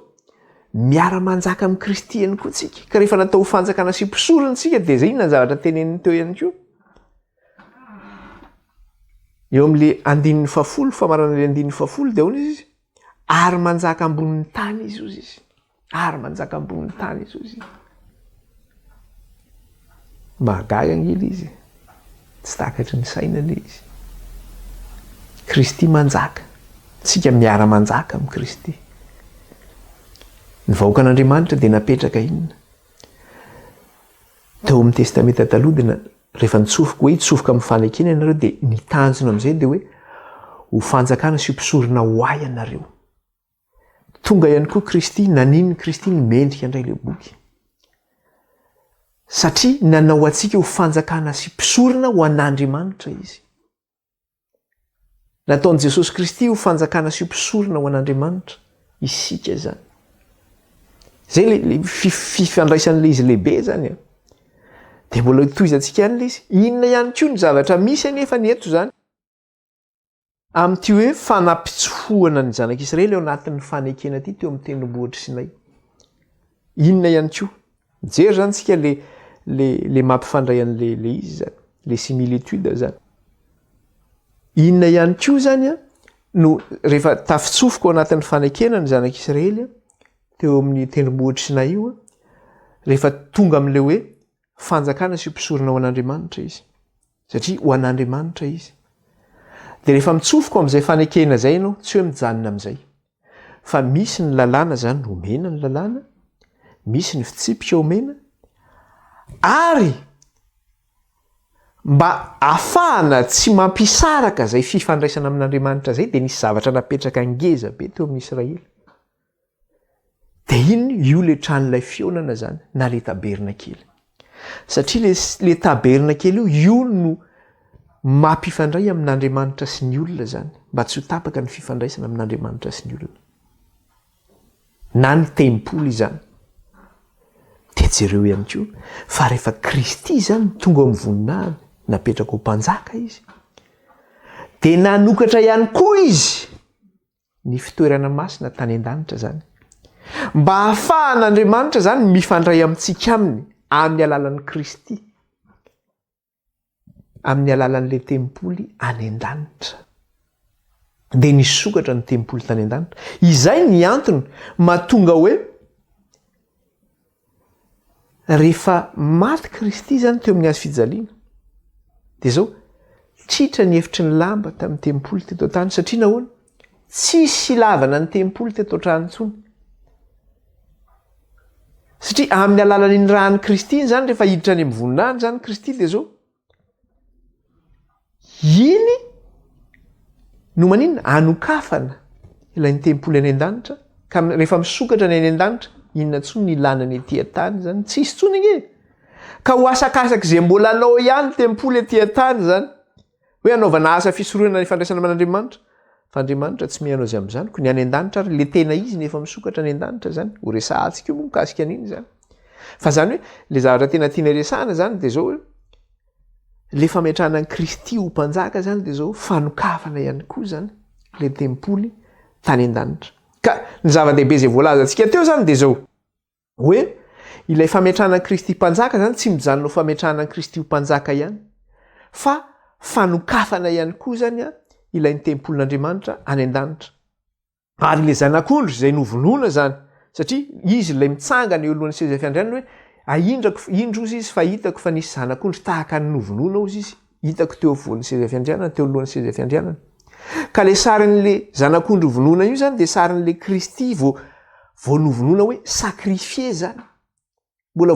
miara-manjaka amin'ny Kristy ihany koa tsika. Ka rehefa natao fanjakana sy mpisorona tsika dia izay inona ny zavatra teneniny teo ihany koa. Eo amin'le andininy fafolo, famarana le andininy fafolo dia ahoana izy? Ary manjaka ambonin'ny tany izy ozy izy. Ary manjaka ambonin'ny tany izy ozy. Mahagaga angely izy. Tsy takatry ny saina le izy. Kristy manjaka. Tsika miara-manjaka amin'ny Kristy. Ny vahoaka an'Andriamanitra dia napetraka inona? Teo amin'ny testamenta taloha dia rehefa nitsofoka hoe hitsofoka amin'ny fanekena ianareo dia nitanjona amin'izay dia hoe ho fanjakana sy mpisorona ho ahy ianareo. Tonga ihany koa Kristy, nanin'ny Kristy ny mendrika indray ilay boky. Satria nanao atsika ho fanjakana sy mpisorona ho an'Andriamanitra izy. Nataon'i Jesosy Kristy ho fanjakana sy mpisorona ho an'Andriamanitra isika zany. Zay le fifandraisan'ilay izy lehibe zany. Dia mbola tohizantsika ihany ilay izy. Inona ihany koa ny zavatra misy anefa ny eto zany? Amin'ity hoe fanampitsofohana ny zanak'Israely eo anatin'ny fanekena ity teo amin'ny tendrombohitra Sinay. Inona ihany koa? Mijery zany tsika le mampifandray an'le izy zany, le similitude zany. Inona ihany koa zany no rehefa tafitsofoka ao anatin'ny fanekena ny zanak'Israely teo amin'ny tendrombohitra Sinay io, rehefa tonga amin'le hoe fanjakana sy mpisorona ho an'Andriamanitra izy. Satria ho an'Andriamanitra izy. Dia rehefa mitsofoka amin'izay fanekena izay ianao, tsy hoe mijanona amin'izay. Fa misy ny lalàna zany, omena ny lalàna, misy ny fitsipika omena, ary mba ahafahana tsy mampisaraka izay fifandraisana amin'Andriamanitra izay dia nisy zavatra napetraka ngeza be teo amin'ny Israely. Dia ino io le tranon'ilay fionana zany, na le tabernakely. Satria le tabernakely io no mampifandray amin'Andriamanitra sy ny olona zany, mba tsy ho tapaka ny fifandraisana amin'Andriamanitra sy ny olona. Na ny tempoly izany. Dia jereo ihany koa fa rehefa Kristy zany tonga amin'ny voninahiny, napetraka ho mpanjaka izy, dia nanokatra ihany koa izy ny fitoerana masina tany an-danitra zany. Mba ahafahan'Andriamanitra zany mifandray amintsika aminy amin'ny alalan'i Kristy, amin'ny alalan'ilay tempoly any an-danitra. Dia nisokatra ny tempoly tany an-danitra. Izay ny antony mahatonga hoe rehefa maty Kristy zany teo amin'ny hazo fijaliana, dia zao tritra ny hefitry ny lamba tamin'ny tempoly teto an-tany. Satria nahoana? Tsisy lavana ny tempoly teto an-trano intsony. Satria amin'ny alalan'iny rahan'i Kristy iny zany rehefa hiditra any amin'ny voninahiny zany Kristy dia zao iny no maninona anokafana ilay ny tempoly any an-danitra ka rehefa misokatra ny any an-danitra inona ntsony ny ilana ny etỳ tany zany tsisy tsony ige ka ho asakasaky zay mbola anao ihany tempoly etỳ tany zany hoe anaovana asa fisorohana ny fandraisana aman'Andriamanitra fa Andriamanitra tsy mihaino azy amin'izany ko ny any an-danitra ary le tena izy nefa misokatra any an-danitra zany ho resahantsika io moa mikasika an'iny zany fa zany hoe le zavatra tena tiana resahana zany de zao hoe le fametrahana ny Kristy ho mpanjaka zany de zao fanokafana ihany koa zany le tempoly tany an-danitra ka ny zava-dehibe zay voalazantsika teo zany de zao hoe ilay fametrahana ny Kristy mpanjaka zany tsy mijanona ho fametrahana ny Kristy ho mpanjaka ihany fa fanokafana ihany koa zany ilay ny tempolin'Andriamanitra any an-danitra ary le zanak'ondry zay novonoana zany satria izy lay mitsangana eo alohan'ny seza fiandrianana hoe indro ozy izy fa hitako fa nisy zanak'ondry tahaka ny novonoana ozy izy hitako teo afovoan'ny seza fiandrianana teo alohan'ny seza fiandrianana ka le sarin'le zanak'ondry vonoana io zany de sarin'le Kristy vao novonoana hoe sakrifie zany mbola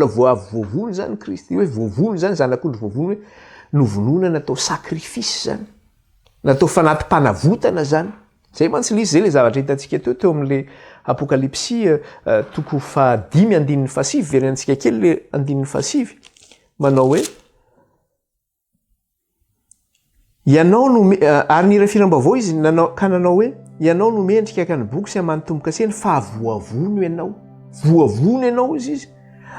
voavony zany Kristy hoe voavony zany zanak'ondry voavony hoe novonoana natao sakrifisy zany natao fanatim-panavotana zany zay mantsy izy zay le zavatra hitantsika teo amin'le Apokalypsy toko 5:5 verenantsika kely le 5 manao hoe ianao no ary nirafiram-baovao izy nanao hoe ianao no mendrika ka ny boky sy amanotomboka seny fa voavono ianao izy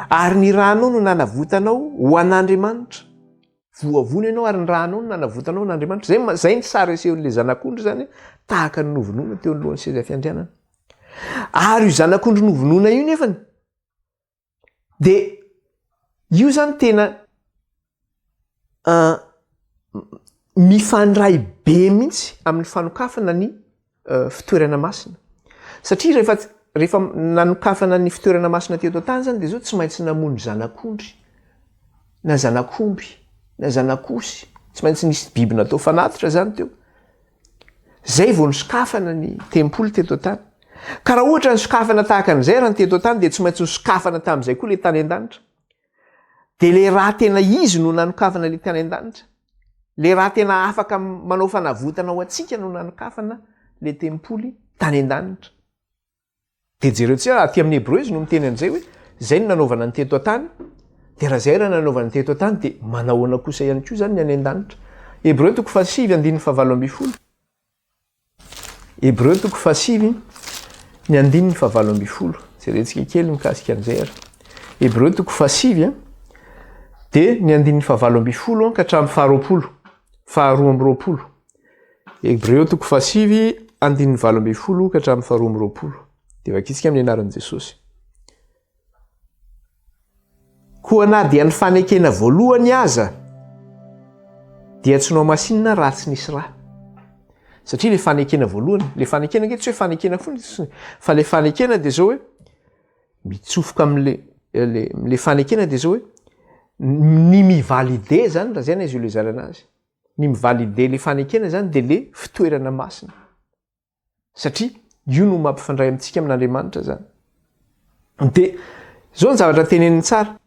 ary ny ranao no nanavotanao ho an'Andriamanitra voavono ianao ary ny ranao no nanavotanao ho an'Andriamanitra zay ny sary esehon'le zanak'ondry zany tahaka ny novonoana teo alohan'ny seza fiandrianana ary io zanak'ondry novonoana io nefany de io zany tena mifandray be mihitsy amin'ny fanokafana ny fitoerana masina satria rehefa nanokafana ny fitoerana masina teto tany zany de zao tsy maintsy namono zanak'ondry na zanakomby na zanakosy tsy maintsy nisy biby natao fanatitra zany teo zay vao nisokafana ny tempoly teto tany ka raha ohatra ny sokafana tahaka an'izay raha ny teto tany de tsy maintsy nisokafana tamin'izay koa le tany an-danitra de le raha tena izy no nanokafana le tany an-danitra le raha tena afaka manao fanavotana ho atsika no nanokafana le tempoly tany an-danitra de jereo tsy aty amin'ny Hébreu izy no miteny an'izay hoe zay no nanaovana ny teto tany de raha zay raha nanaovana ny teto tany de manahoana kosa ihany koa zany ny any an-danitra Hébreu toko 5:7 Hébreu toko 5:7 jerentsika kely mikasika an'izay ara Hébreu toko 5 de ny 7 ka hatramin'ny 12 Hébreu toko 5:7 ka hatramin'ny 12 de vakitsika amin'ny anaran'i Jesosy koa na dia ny fanekena voalohany aza dia tsy nao masina raha tsy nisy raha satria le fanekena voalohany le fanekena nge tsy hoe fanekena fotsiny fa le fanekena de zao hoe mitsofoka am'le fanekena de zao hoe ny mivalide zany raha zay na izy io le zalana azy ny mivalide le fanekena zany de le fitoerana masina satria io no mampifandray amintsika amin'Andriamanitra zany de zao ny zavatra teneniny tsara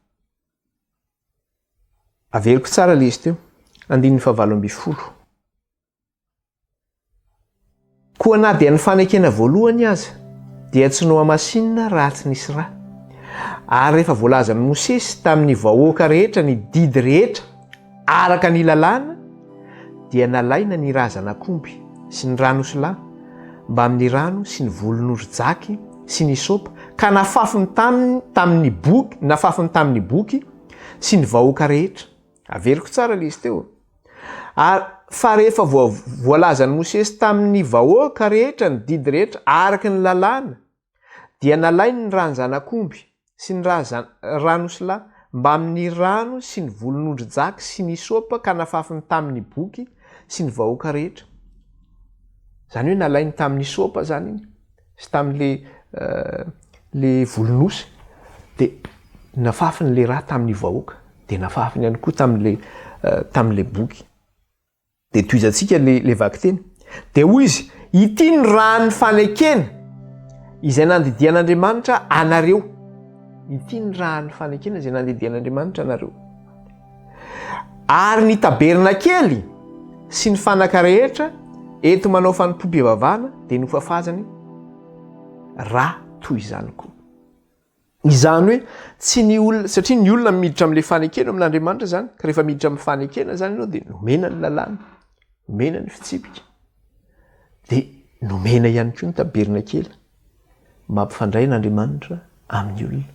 averiko tsara le izy teo 7 koa na dia ny fanekena voalohany aza dia tsy noa masina raha tsy nisy raha ary rehefa voalaza ny Mosesy tamin'ny vahoaka rehetra ny didy rehetra araka ny lalàna dia nalaina ny razanak'omby sy ny ranosilay mba amin'ny rano sy ny volon'orjaky sy ny sopa ka nafafiny tamin'ny boky sy ny vahoaka rehetra averiko tsara le izy teo fa rehefa voalaza ny Mosesy tamin'ny vahoaka rehetra ny didy rehetra araka ny lalàna dia nalainy ny ranozanak'omby sy ny ranosilay mba amin'ny rano sy ny volon'ondry-jaky sy ny sopa ka nafafiny tamin'ny boky sy ny vahoaka rehetra zany hoe nalainy tamin'ny sopa zany iny sy tamin'le volonosy de nafafiny le raha tamin'ny vahoaka de nafafiny ihany koa tamin'le boky de toizantsika le vaky teny de hoy izy ity ny rahan'ny fanekena izay nandidian'Andriamanitra anareo ity ny rahan'ny fanekena izay nandidian'Andriamanitra anareo Ary ny taberna kely sy ny fanaka rehetra eto manao fanompo-pivavahana dia nofafazany raha toy izany koa. Izany hoe tsy ny olona, satria ny olona miditra amin'ilay fanekena amin'Andriamanitra zany, ka rehefa miditra amin'ny fanekena zany ianao dia nomena ny lalàna, nomena ny fitsipika, dia nomena ihany koa ny taberna kely mampifandray n'Andriamanitra amin'ny olona.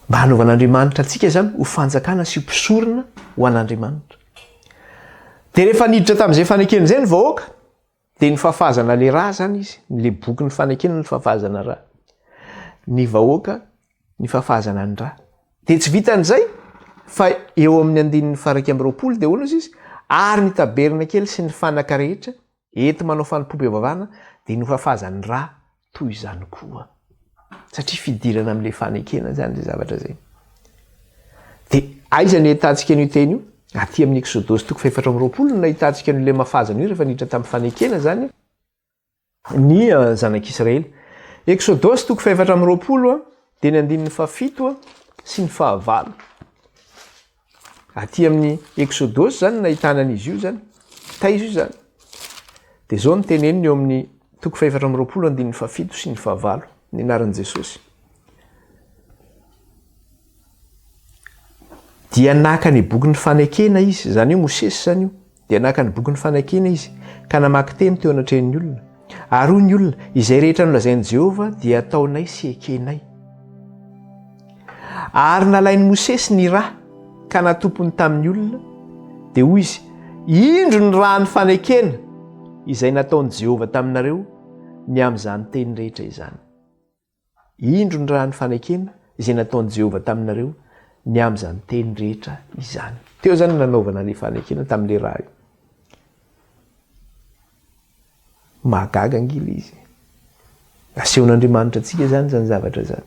Mba hanaovan'Andriamanitra antsika zany ho fanjakana sy ho mpisorona ho an'Andriamanitra. Dia rehefa niditra tamin'izay fanekena izay ny vahoaka, dia ny fafazana le raha zany izy, le boky ny fanekena ny fafazana raha. Ny vahoaka ny fafazana ny raha. Dia tsy vitan'izay fa eo amin'ny 120 dia hoana izy, ary ny taberna kely sy ny fanaka rehetra ety manao fanompo-pivavahana dia nofafazany raha toy izany koa. Satria fidirana amin'ilay fanekena zany zay zavatra zay. Dia aiza ny ahitantsika an'io teny io? Aty amin'ny Exodosy 4:20 no ahitantsika an'ilay mafazana io rehefa niditra tamin'ny fanekena zany ny zanak'Israely. Exodosy 4:20 dia ny 17 sy ny 19. Aty amin'ny Exodosy zany nahitana an'izy io zany, taizo io zany. Dia zao no teneniny eo amin'ny 4:20, 17 sy ny 19 ny anaran'i Jesosy. Dia naka ny boky ny fanekena izy, zany io Mosesy zany io, dia naka ny boky ny fanekena izy ka namaky teny teo anatrehan'ny olona. Ary hoy ny olona, izay rehetra nolazain'i Jehovah dia ataonay sy ekenay. Ary nalain'i Mosesy ny raha ka natompony tamin'ny olona, dia hoy izy, indro ny raha ny fanekena izay nataon'i Jehovah taminareo ny amin'izany teny rehetra izany. Indro ny raha ny fanekena izay nataon'i Jehovah taminareo ny amin'izany teny rehetra izany. Teo zany nanaovana ilay fanekena tamin'ilay raha io. Mahagaga angila izy. Asehon'Andriamanitra antsika zany zavatra zany.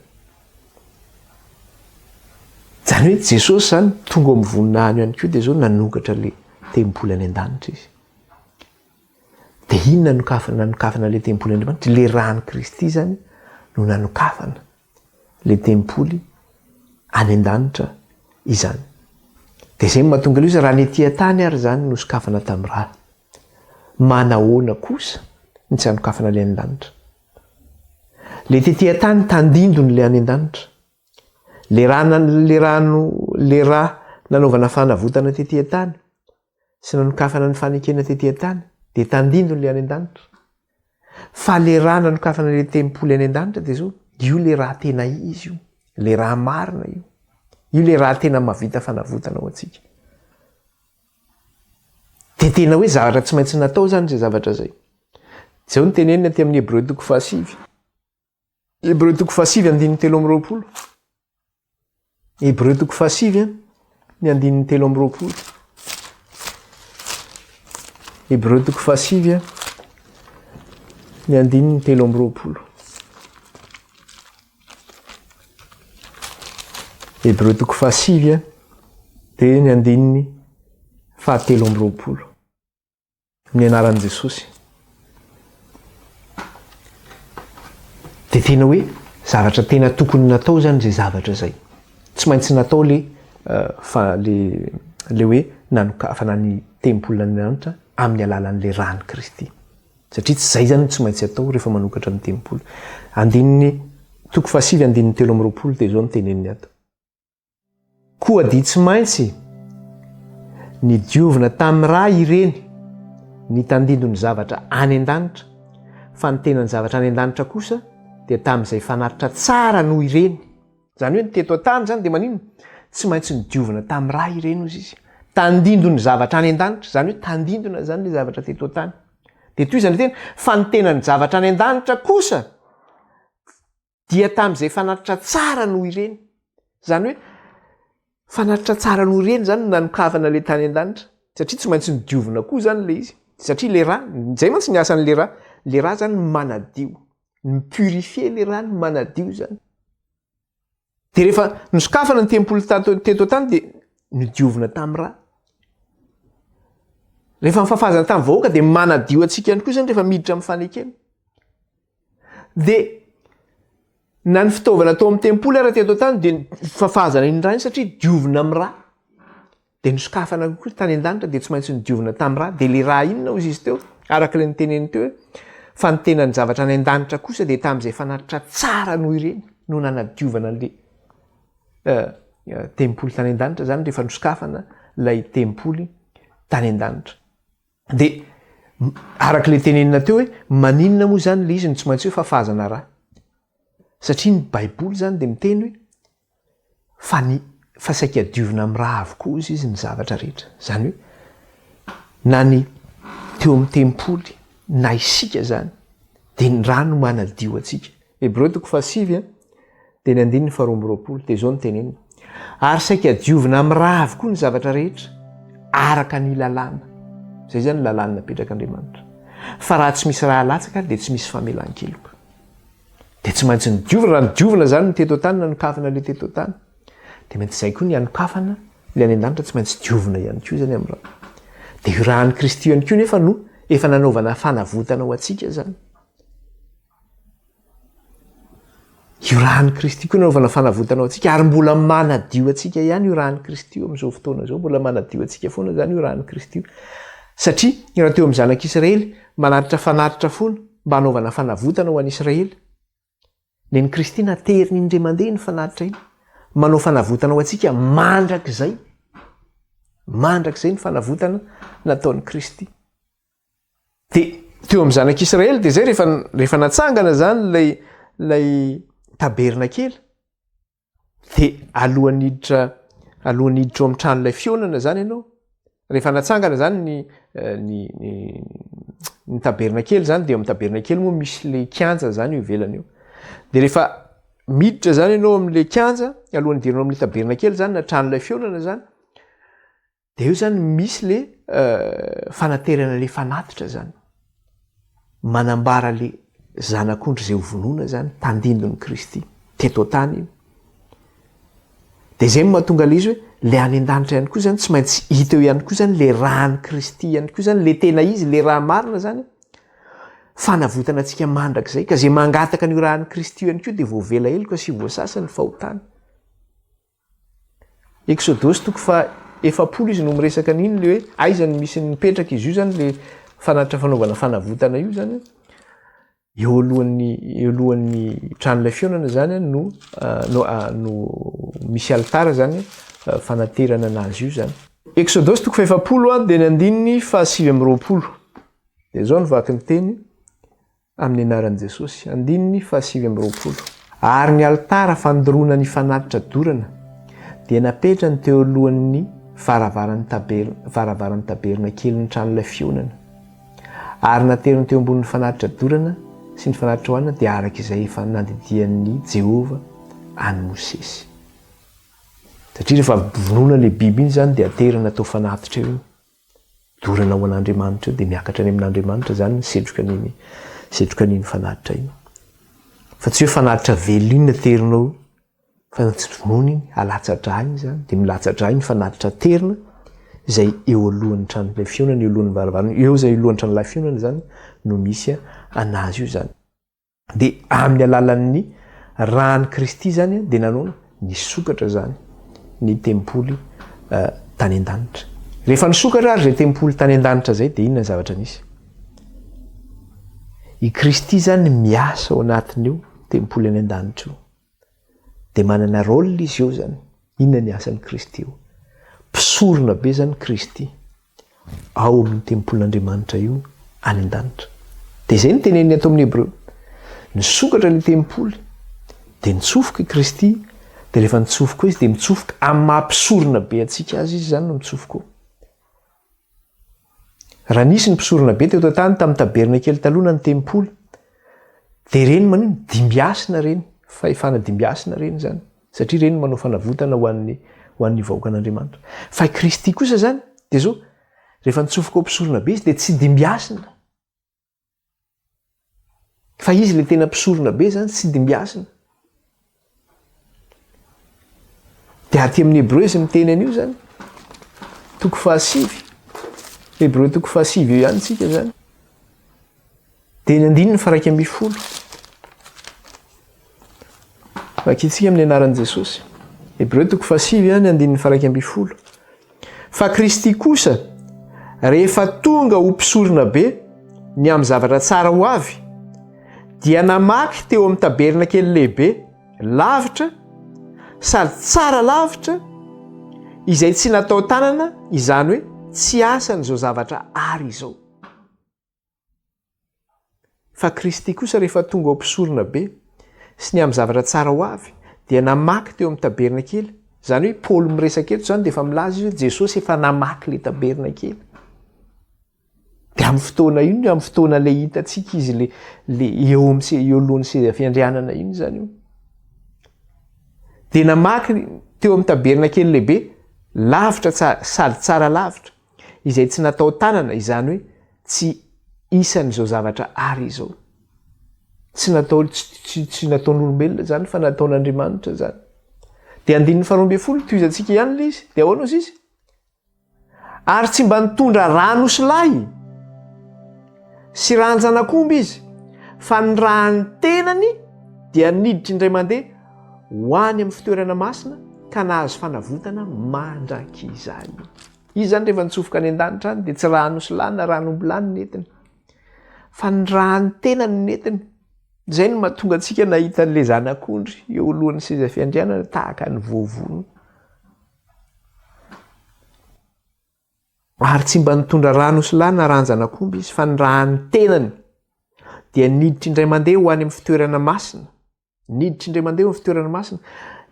Zany hoe Jesosy zany tonga amin'ny voninahiny ihany koa dia zao nanokatra ilay tempoly any an-danitra izy. Dia inona nanokafana ilay tempoly Andriamanitra? Ilay rany Kristy zany no nanokafana ilay tempoly any an-danitra izany. Dia izay mahatonga ilay izy raha ny etỳ tany ary zany no sokafana tamin'ny raha. Manahoana kosa ny tsy hanokafana ilay any an-danitra? Le tetỳ tany tandindony ilay any an-danitra. Le raha nanaovana fanavotana tetỳ tany sy nanokafana ny fanekena tetỳ tany dia tandindony ilay any an-danitra. Fa le raha nanokafana ilay tempoly any an-danitra dia zao, io le raha tena izy io, le raha marina io. Io le raha tena mahavita fanavotana ho antsika. Dia tena hoe zavatra tsy maintsy natao zany zay zavatra zay. Zao ny tenenina aty amin'ny Hébreux 5:7. Hébreux 5:7. Hébreux 5:7 ny 7. Hébreux 5:7 ny 7. Hébreux 5:7 dia ny 7. Ny anaran'i Jesosy. Dia tena hoe zavatra tena tokony natao zany zay zavatra zay. Tsy maintsy natao le hoe nanokafana ny tempoly Andriamanitra amin'ny alalan'ilay rany Kristy. Satria tsy zay zany tsy maintsy atao rehefa manokatra ny tempoly. 5:7 dia zao ny teneniny ato. Koa dia tsy maintsy ny diovina tamin'ny raha ireny ny tandindony zavatra any an-danitra, fa ny tenany zavatra any an-danitra kosa dia tamin'izay fanaritra tsara no ireny. Zany hoe ny teto an-tany zany dia manino? Tsy maintsy ny diovina tamin'ny raha ireny ozy izy. Tandindony zavatra any an-danitra, zany hoe tandindona zany le zavatra teto an-tany. Dia toy izany tena, fa ny tenany zavatra any an-danitra kosa dia tamin'izay fanaritra tsara no ireny. Zany hoe fanaritra tsara no ireny zany nanokafana le tany an-danitra. Satria tsy maintsy ny diovina koa zany le izy. Satria le raha, zay mantsy ny asan'le raha. Le raha zany manadio. Ny purifier le raha ny manadio zany. Dia rehefa nisokafana ny tempoly teto tany dia nidiovina tamin'ny raha. Rehefa mifafazana tamin'ny vahoaka dia manadio antsika ihany koa zany rehefa miditra amin'ny fanekena. Dia na ny fitaovana atao amin'ny tempoly ary teto tany dia fafazana iny raha iny satria diovina amin'ny raha. dia nosokafana kokoa tany an-danitra dia tsy maintsy nidiovina tamin'ny raha dia le raha inona ozy izy teo araka ilay nyteneny teo hoe fa ny tenany zavatra any an-danitra kosa dia tamin'izay fanatitra tsara noho ireny no nanadiovana an'le tempoly tany an-danitra zany rehefa nosokafana ilay tempoly tany an-danitra. Dia araka ilay tenenina teo hoe maninona moa zany le izy no tsy maintsy hoe fafazana raha, satria ny baiboly zany dia miteny hoe fa saika diovina amin'ny raha avokoa izy ny zavatra rehetra. Zany hoe na ny teo amin'ny tempoly na isika zany dia ny raha no manadio atsika. Hebreo 7 dia ny 9:20 dia zao ny tenenina. Ary saika diovina amin'ny raha avokoa ny zavatra rehetra araka ny lalàna. Zay zany lalàna napetrак'Andriamanitra. Fa raha tsy misy raha latsaka dia tsy misy famelan-keloka. Dia tsy maintsy nidiovina, raha nidiovina zany ny teto tany na nokafana le teto tany. Dia maintsy izay koa ny anokafana le any an-danitra tsy maintsy diovina ihany koa zany amin'ny raha. Dia io rahan'i Kristy ihany koa nefa no efa nanaovana fanavotana ho antsika zany. Io rahan'i Kristy koa nanaovana fanavotana ho antsika ary mbola manadio antsika ihany io rahan'i Kristy io amin'izao fotoana izao, mbola manadio antsika foana zany io rahan'i Kristy io. Satria raha teo amin'ny zanak'Israely manatitra fanatitra foana mba hanaovana fanavotana ho an'Israely. Ny Kristy nateriny indray mandeha ny fanatitra iny, manao fanavotana ho antsika mandrakizay ny fanavotana nataon'i Kristy. Dia teo amin'ny zanak'Israely dia zay rehefa natsangana zany lay taberna kely dia alohan'ny hiditra ao amin'ny tranon'ilay fionana zany ianao. Rehefa natsangana zany ny taberna kely zany dia amin'ny taberna kely moa misy le kianja zany io ivelany io. Dia rehefa miditra zany ianao amin'le kianja alohan'ny hidiranao amin'le taberna kely zany na tranon'ilay fionana zany dia io zany misy le fanaterana le fanatitra zany. Manambara le zanak'ondry zay hovonoana zany tandindon'i Kristy teto tany io. Dia zay mahatonga le izy hoe le any an-danitra ihany koa zany tsy maintsy hita eo ihany koa zany le rahan'i Kristy ihany koa zany le tena izy, le raha marina zany fanavotana antsika mandrakizay ka zay mangataka n'io rahan'i Kristy ihany koa dia voavela heloka sy voasasa ny fahotana. Exodosy 7 izy no miresaka an'iny le hoe aiza ny misy nipetraka izy io zany le fanatitra fanaovana fanavotana io zany eo alohan'ny tranon'ilay fionana zany no misy altara zany fanaterana anazy io zany. Exodosy 7 dia ny 7:20 dia zao nivaky ny teny amin'ny anaran'i Jesosy. 7:20 Ary ny altara fandoroana ny fanatitra dorana dia napetrany teo alohan'ny varavaran'ny taberna kely ny tranon'ilay fionana. Ary nateriny teo ambonin'ny fanatitra dorana sy ny fanatitra hoanina dia araka izay efa nandidian'ny Jehova any Mosesy. Satria rehefa vonoina le biby iny zany dia aterina atao fanatitra eo, dorana ho an'Andriamanitra eo dia miakatra any amin'Andriamanitra zany ny setroka an'iny fanatitra iny. Fa tsy hoe fanatitra velo iny naterinao fa tsy vonoina iny alatsatra iny zany dia milatsatra iny fanatitra terina izay eo alohan'ny tranon'ilay fionana, eo alohan'ny varavarana, eo izay alohan'ny tranon'ilay fionana zany no misy anazy io zany. Dia amin'ny alalan'ny rahan'i Kristy zany dia nanao nisokatra zany ny tempoly tany an-danitra. Rehefa nisokatra ary zay tempoly tany an-danitra zay dia inona ny zavatra nisy? I Kristy zany miasa ao anatiny eo tempoly any an-danitra io. Dia manana rôle izy eo zany. Inona ny asan'i Kristy eo? Mpisorona be zany Kristy ao amin'ny tempolin'Andriamanitra io any an-danitra. Dia zay ny teneniny ato amin'ny Hebreo. Nisokatra le tempoly dia nitsofoka i Kristy, dia rehefa nitsofoka izy dia mitsofoka amin'ny mahampisorona be antsika azy izy zany no mitsofoka eo. Raha nisy ny mpisorona be teto tany tamin'ny taberna kely taloha ny tempoly dia reny manino dimbiasina reny, fahefana dimbiasina reny zany, satria reny manao fanavotana ho an'ny vahoakan'Andriamanitra. Fa i Kristy kosa zany dia zao rehefa nitsofoka ao mpisorona be izy dia tsy dimbiasina. Fa izy le tena mpisorona be zany tsy dimbiasina. Dia aty amin'ny Hebreo izy miteny an'io zany 7 Hebreo 7 eo ihany tsika zany. Dia ny 9:20 vakitsika amin'ny anaran'i Jesosy. Hebreo 7 ihany 9:20 Fa Kristy kosa rehefa tonga ho mpisorona be ny amin'ny zavatra tsara ho avy dia namaky teo amin'ny taberna kely lehibe lavitra sady tsara lavitra izay tsy natao tanana, izany hoe tsy asan'izao zavatra ary izao. Fa Kristy kosa rehefa tonga ho mpisorona be sy ny amin'ny zavatra tsara ho avy dia namaky teo amin'ny taberna kely. Izany hoe Paoly miresaka eto izany dia efa milaza izy hoe Jesosy efa namaky le taberna kely. Dia amin'ny fotoana iny, amin'ny fotoana ilay hitantsika izy le eo alohan'ny seza fiandrianana iny izany io. Dia namaky teo amin'ny taberna kely lehibe lavitra sady tsara lavitra izay tsy natao tanana, izany hoe tsy isan'izao zavatra ary izao. Tsy nataon'olombelona zany fa nataon'Andriamanitra zany. Dia 12 toizantsika ihany ilay izy. Dia ahoana izy izy? Ary tsy mba nitondra rano sy lay sy ranjan'akomby izy, fa ny rahany tenany dia niditra indray mandeha ho any amin'ny fitoerana masina ka nahazo fanavotana mandrakizay. Izy zany rehefa nitsofoka any an-danitra any dia tsy rano sy lay na ranomby lay ny netiny, fa ny rahany tenany ny netiny. Izay no mahatonga antsika nahita an'ilay zanak'ondry eo alohan'ny seza fiandrianana tahaka ny voavono. Ary tsy mba nitondra rano sy lay na ranjan'akomby izy, fa ny rahany tenany dia niditra indray mandeha ho any amin'ny fitoerana masina. Niditra indray mandeha ho amin'ny fitoerana masina.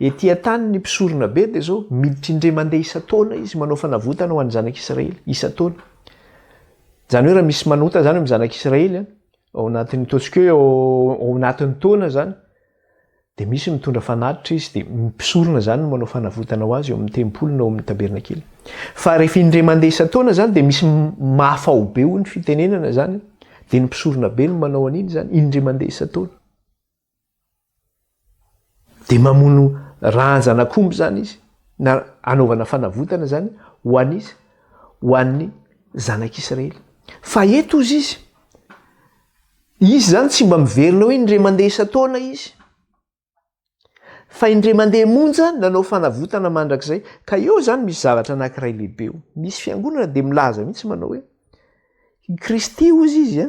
Etỳ tany ny mpisorona be dia zao miditra indray mandeha isan-taona izy manao fanavotana ho an'ny zanak'Israely isan-taona. Izany hoe raha misy manota zany amin'ny zanak'Israely ao anatin'ny ataontsika hoe ao anatin'ny taona zany, dia misy mitondra fanatitra izy dia mpisorona zany no manao fanavotana ho azy eo amin'ny tempoly na eo amin'ny taberna kely. Fa rehefa indray mandeha isan-taona zany dia misy mahafao be ho ny fitenenana zany, dia ny mpisorona be no manao an'iny zany indray mandeha isan-taona. Dia mamono ranjan'akomby zany izy na anaovana fanavotana zany ho an'izy, ho an'ny zanak'Israely. Fa eto izy zany tsy mba miverina hoe indray mandeha isan-taona izy, fa indray mandeha monja nanao fanavotana mandrakizay. Ka eo zany misy zavatra anankiray lehibe eo. Misy fiangonana dia milaza mihitsy manao hoe Kristy ozy izy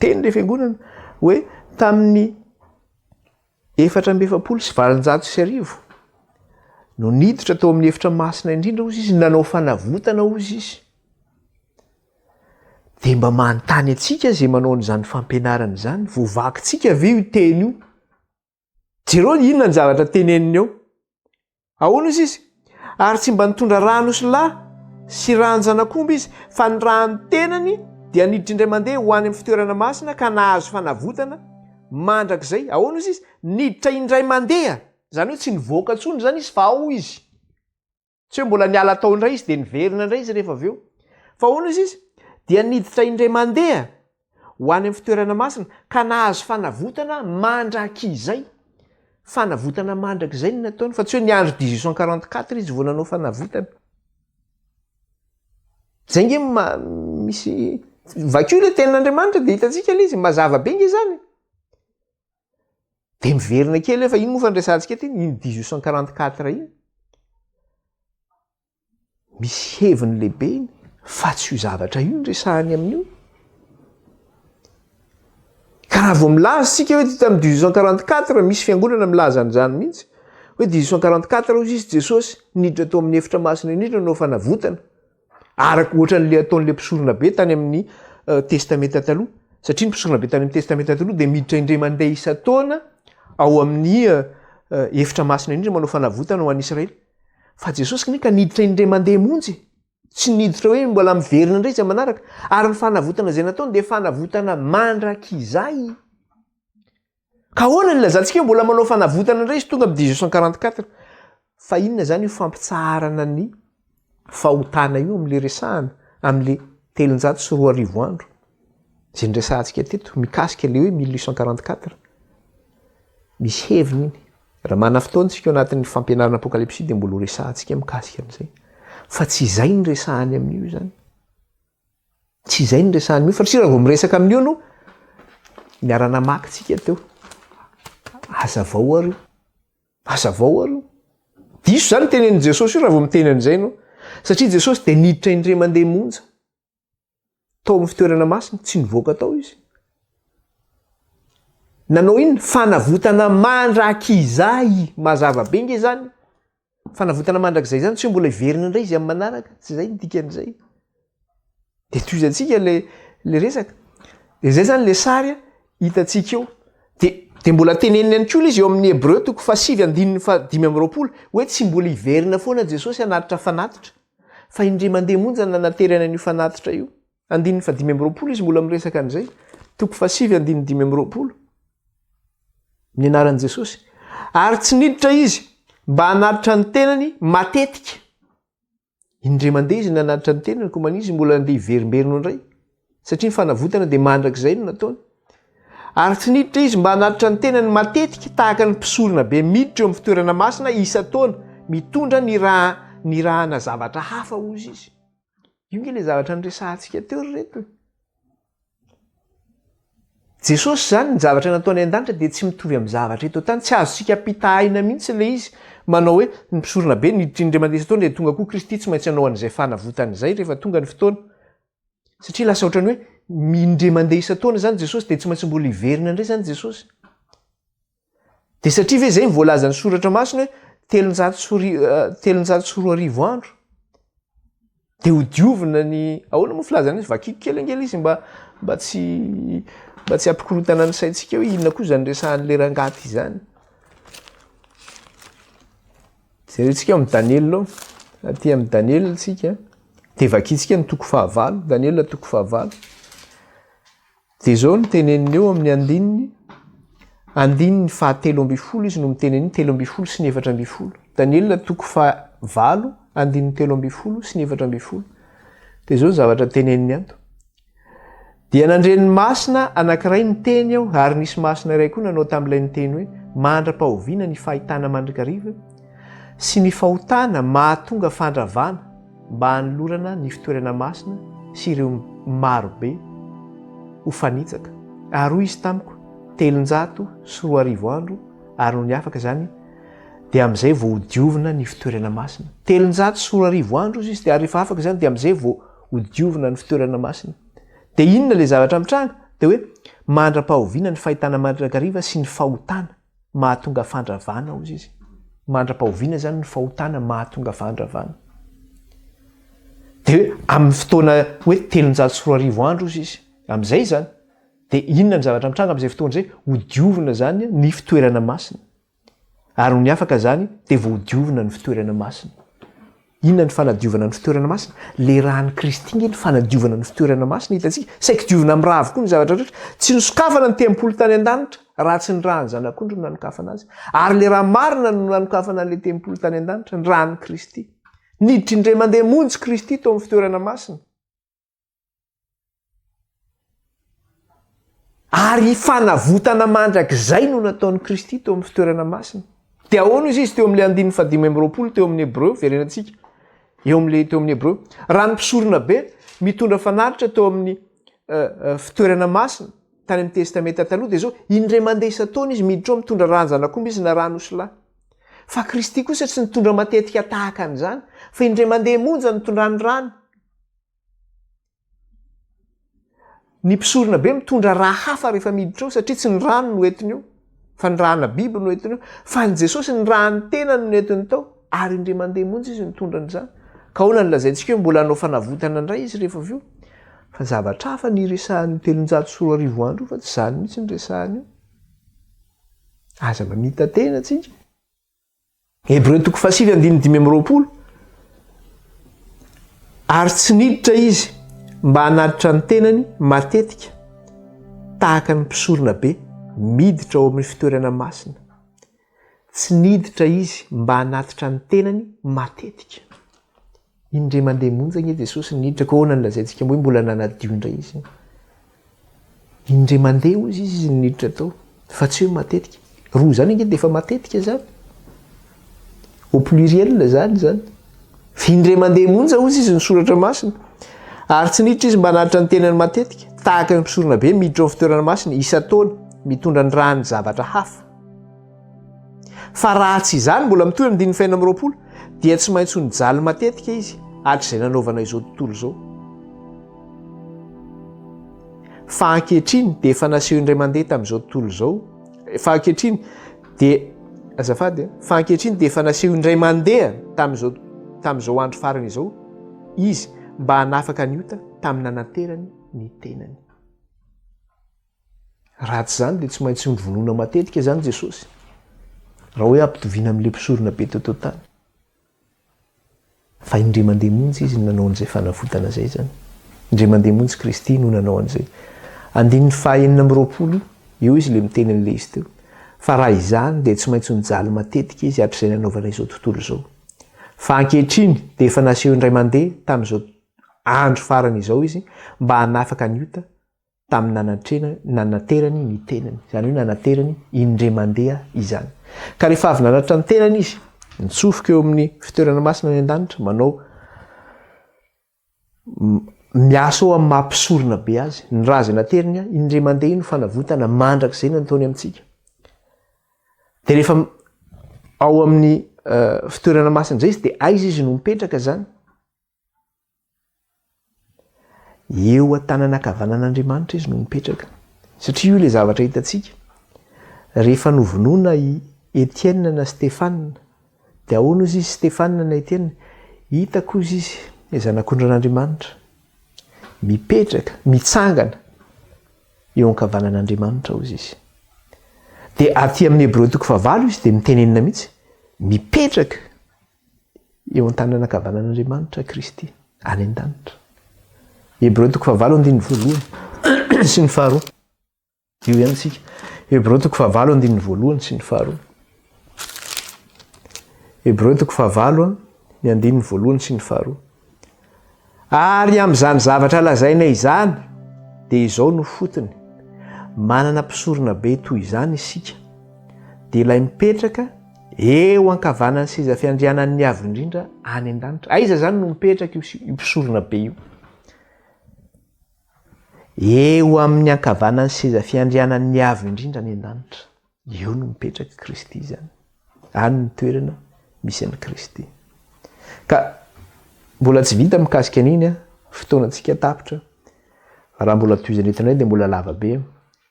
teny le fiangonana hoe tamin'ny 470 no niditra tao amin'ny efitra masina indrindra ozy izy, nanao fanavotana ozy izy. Dia mba manontany antsika izay manao an'izany fampianarana izany, voavakintsika ve io teny io? Jereo inona ny zavatra teneniny eo? Ahoana izy? Ary tsy mba nitondra rano sy lay sy ranjan'akomby izy, fa ny rahany tenany dia niditra indray mandeha ho any amin'ny fitoerana masina ka nahazo fanavotana mandrakizay. Ahoana izy? Niditra indray mandeha. Izany hoe tsy nivoaka intsony zany izy fa ao izy. Tsy hoe mbola niala tao indray izy dia niverina indray izy rehefa avy eo. Fa ahoana izy? Dia niditra indray mandeha ho any amin'ny fitoerana masina ka nahazo fanavotana mandrakizay. Fanavotana mandrakizay ny nataony, fa tsy hoe niandro 1844 izy vao nanao fanavotana. Zay nge misy vakio ilay tenin'Andriamanitra dia hitantsika ilay izy mazava be nge zany. Dia miverina kely fa ino moa fandraisantsika eto iny 1844 iny. Misy heviny lehibe iny fa tsy io zavatra io ny resahany amin'io. Ka raha vao milaza sika hoe tamin'ny 1844 misy fiangonana milaza an'izany mihitsy hoe 1844 ozy izy Jesosy niditra tao amin'ny efitra masina indrindra nanao fanavotana, araka ohatran'ilay ataon'ilay mpisorona be tany amin'ny testamenta taloha. Satria ny mpisorona be tany amin'ny testamenta taloha dia miditra indray mandeha isan-taona ao amin'ny efitra masina indrindra manao fanavotana ho an'ny Israely. Fa Jesosy kanefa niditra indray mandeha monjy, tsy niditra hoe mbola miverina indray izy manaraka. Ary ny fanavotana izay nataony dia fanavotana mandrakizay. Ka ahoana ny lazantsika hoe mbola manao fanavotana indray izy tonga amin'ny 1844? Fa inona zany io fampitsarana ny fahotana io amin'ilay resahana amin'ilay 320 andro. Izay niresahantsika teto mikasika ilay hoe 1844. Misy heviny iny. Raha mana fotoana tsika eo anatin'ny Fampianarana Apokalypsy dia mbola resahantsika mikasika an'izay. Fa tsy izay ny resahany amin'io zany. Tsy izay ny resahany amin'io, fa tsy raha vao miresaka amin'io no niarana maka tsika teo. Hazavao areo. Diso zany tenenin' Jesosy io raha vao miteny an'izay no. Satria Jesosy dia niditra indray mandeha monja tao amin'ny fitoerana masina, tsy nivoaka tao izy. Nanao iny fanavotana mandrakizay mazava be nge zany. Fanavotana mandrakizay zany tsy mbola iverina indray izy amin'ny manaraka, tsy zay ny dikan'izay. Dia toizantsika le resaka. Dia zay zany le sary hitantsika eo. Dia mbola teneniny ihany koa izy eo amin'ny Hébreu 7:5-20 hoe tsy mbola iverina foana Jesosy hanatitra fanatitra. Fa indray mandeha monja nanaterana an'io fanatitra io. 5:20 izy mbola miresaka an'izay. 7:5-20 ny anaran'i Jesosy. Ary tsy niditra izy mba hanatitra ny tenany matetika. Indray mandeha izy nanatitra ny tenany, koa manizy mbola andeha iverimberino indray. Satria ny fanavotana dia mandrakizay no nataony. Ary tsy niditra izy mba hanatitra ny tenany matetika tahaka ny mpisorona be miditra eo amin'ny fitoerana masina isa-taona mitondra ny rahana zavatra hafa ozy izy. Io nge le zavatra niresahantsika teo reto. Jesosy zany ny zavatra nataony an-danitra dia tsy mitovy amin'ny zavatra eto tany. Tsy azontsika pitahina mihitsy le izy manao hoe ny mpisorona be niditra indray mandeha isa-taona dia tonga koa Kristy tsy maintsy hanao an'izay fanavotana izay rehefa tonga ny fotoana. Satria lasa ohatrany hoe indray mandeha isa-taona zany Jesosy dia tsy maintsy mbola iverina indray zany Jesosy. Dia satria ve zay voalaza ny soratra masina hoe 340 andro. Dia hodiovina ny ahoana moa filazana izy vakiko kely angely izy mba tsy ampikorotana ny saintsika hoe inona koa zany resahan'le rangaty izany. Jerentsika amin'ny Daniel aty amin'ny Daniel tsika. Dia vakitsika ny 9, Daniel 9. Dia zao no teneniny eo amin'ny andininy 7 izy no miteneniny 7 sy 4. Daniel 9, andininy 7 sy 4. Dia zao ny zavatra teneniny ato. Dia nandreny masina anankiray ny teny aho, ary nisy masina iray koa nanao tamin'ilay ny teny hoe mandra-pahoviana ny fahitana mandrakariva sy ny fahotana mahatonga fandravana mba hanolorana ny fitoerana masina sy ireo marobe ho fanitsaka. Ary hoy izy tamiko 340 andro ary no niafaka zany dia amin'izay vao hodiovina ny fitoerana masina. 340 andro izy dia rehefa afaka zany dia amin'izay vao hodiovina ny fitoerana masina. Dia inona le zavatra mitranga? Dia hoe mandra-pahoviana ny fahitana mandrakariva sy ny fahotana mahatonga fandravana hozy izy. Mandra-pahoviana zany ny fahotana mahatonga fandravana. Dia amin'ny fotoana hoe 340 andro izy. Amin'izay zany dia inona ny zavatra mitranga amin'izay fotoana izay? Hodiovina zany ny fitoerana masina. Ary ny afaka zany dia vao hodiovina ny fitoerana masina. Inona ny fanadiovana ny fitoerana masina? Le rahan'i Kristy nge ny fanadiovana ny fitoerana masina hitantsika. Saika diovina amin'ny raha avokoa ny zavatra rehetra. Tsy nosokafana ny tempolo tany an-danitra raha tsy ny rahan'ny zanak'ondry no nanokafana azy. Ary le raha marina no nanokafana an'ilay tempolo tany an-danitra, ny rahan'i Kristy. Niditra indray mandeha monjy Kristy tao amin'ny fitoerana masina. Ary fanavotana mandrakizay no nataon'i Kristy tao amin'ny fitoerana masina. Dia ahoana izy teo amin'ilay 5:20 teo amin'ny Hébreu verenantsika. Teo amin'ny Hébreu. Raha ny mpisorona be mitondra fanatitra tao amin'ny fitoerana masina tany amin'ny testamenta taloha dia zao indray mandeha isa-taona izy miditra ao mitondra rano-janak'omby izy na rano sy lahy. Fa Kristy kosa tsy nitondra matetika tahaka an'izany fa indray mandeha monja nitondrany rano. Ny mpisorona be mitondra raha hafa rehefa miditra ao satria tsy ny rano no entiny eo fa ny rahana biby no entiny eo fa ny Jesosy ny rahany tena no entiny tao ary indray mandeha monja izy nitondra an'izany. Ka ahoana ny lazaintsika hoe mbola hanao fanavotana indray izy rehefa avy eo. Fa zavatra hafa ny resahan'ny 340 andro fa tsy izany mihitsy ny resahany io. Aza mamita tena tsika. Hébreu 7:5-20. Ary tsy niditra izy mba hanatitra ny tenany matetika tahaka ny mpisorona be miditra ao amin'ny fitoerana masina. Tsy niditra izy mba hanatitra ny tenany matetika. Indray mandeha monja nge Jesosy niditra ka ahoana ny lazaintsika hoe mbola nanadio indray izy. Indray mandeha hozy izy niditra tao fa tsy hoe matetika. Roa zany nge dia efa matetika zany. Au pluriel zany. Indray mandeha monja hozy izy ny soratra masina. Ary tsy niditra izy mba hanatitra ny tenany matetika tahaka ny mpisorona be miditra ao amin'ny fitoerana masina isa-taona mitondra ny rahany zavatra hafa. Fa raha tsy izany mbola mitohy amin'ny 5:20 dia tsy maintsy ho nijaly matetika izy hatrizay nanaovana izao tontolo izao. Fa ankehitriny dia efa naseho indray mandeha tamin'izao tontolo izao. Fa ankehitriny dia azafady, fa ankehitriny dia efa naseho indray mandeha tamin'izao andro farany izao izy mba hanafaka ny ota tamin'ny nanaterany ny tenany. Raha tsy izany dia tsy maintsy mivonona matetika izany Jesosy. Raha hoe ampitoviana amin'ilay mpisorona be teto tany. Fa indray mandeha monjy izy nanao an'izay fanavotana izay zany. Indray mandeha monjy Kristy no nanao an'izay. 9:20 eo izy ilay miteny an'ilay izy teo. Fa raha izany dia tsy maintsy mijaly matetika izy hatrizay nanaovana izao tontolo izao. Fa ankehitriny dia efa naseho indray mandeha tamin'izao andro farany izao izy mba hanafaka ny ota tamin'ny nanaterany ny tenany. Izany hoe nanaterany indray mandeha izany. Ka rehefa avy nanatra ny tenany izy, nitsofoka eo amin'ny fitoerana masina ny an-danitra, manao miasa ao amin'ny mampisorona be azy. Ny raha izay naterany indray mandeha no fanavotana mandrakizay no nataony amintsika. Dia rehefa ao amin'ny fitoerana masina izay izy dia aiza izy no mipetraka zany? Eo an-tanana ankavanan'Andriamanitra izy no mipetraka. Satria io ilay zavatra hitantsika. Rehefa novonoina i Etienne na Stéphane, dia ahoana izy Stéphane na Etienne? Hitako izy zanak'ondran'Andriamanitra. Mipetraka, mitsangana eo ankavanan'Andriamanitra hozy izy. Dia aty amin'ny Hébreu 9 izy dia mitenenina mihitsy. Mipetraka eo an-tanana ankavanan'Andriamanitra Kristy any an-danitra. Hébreu 9:1 sy ny 2. Io ihany tsika. Hébreu 9:1 sy ny 2. Hébreu 9:1 sy ny 2. Ary amin'izany zavatra lazaina izany dia izao no fotony. Manana mpisorona be toy izany isika. Dia ilay mipetraka eo ankavanan'ny seza fiandrianan'ny avo indrindra any an-danitra. Aiza zany no mipetraka io mpisorona be io? Eo amin'ny ankavanan'ny seza fiandrianan'ny avo indrindra any an-danitra. Eo no mipetraka Kristy zany. Any ny toerana misy an'i Kristy. Ka mbola tsy vita mikasika an'iny fotoanantsika tapitra. Raha mbola tohizana etonay dia mbola lava be.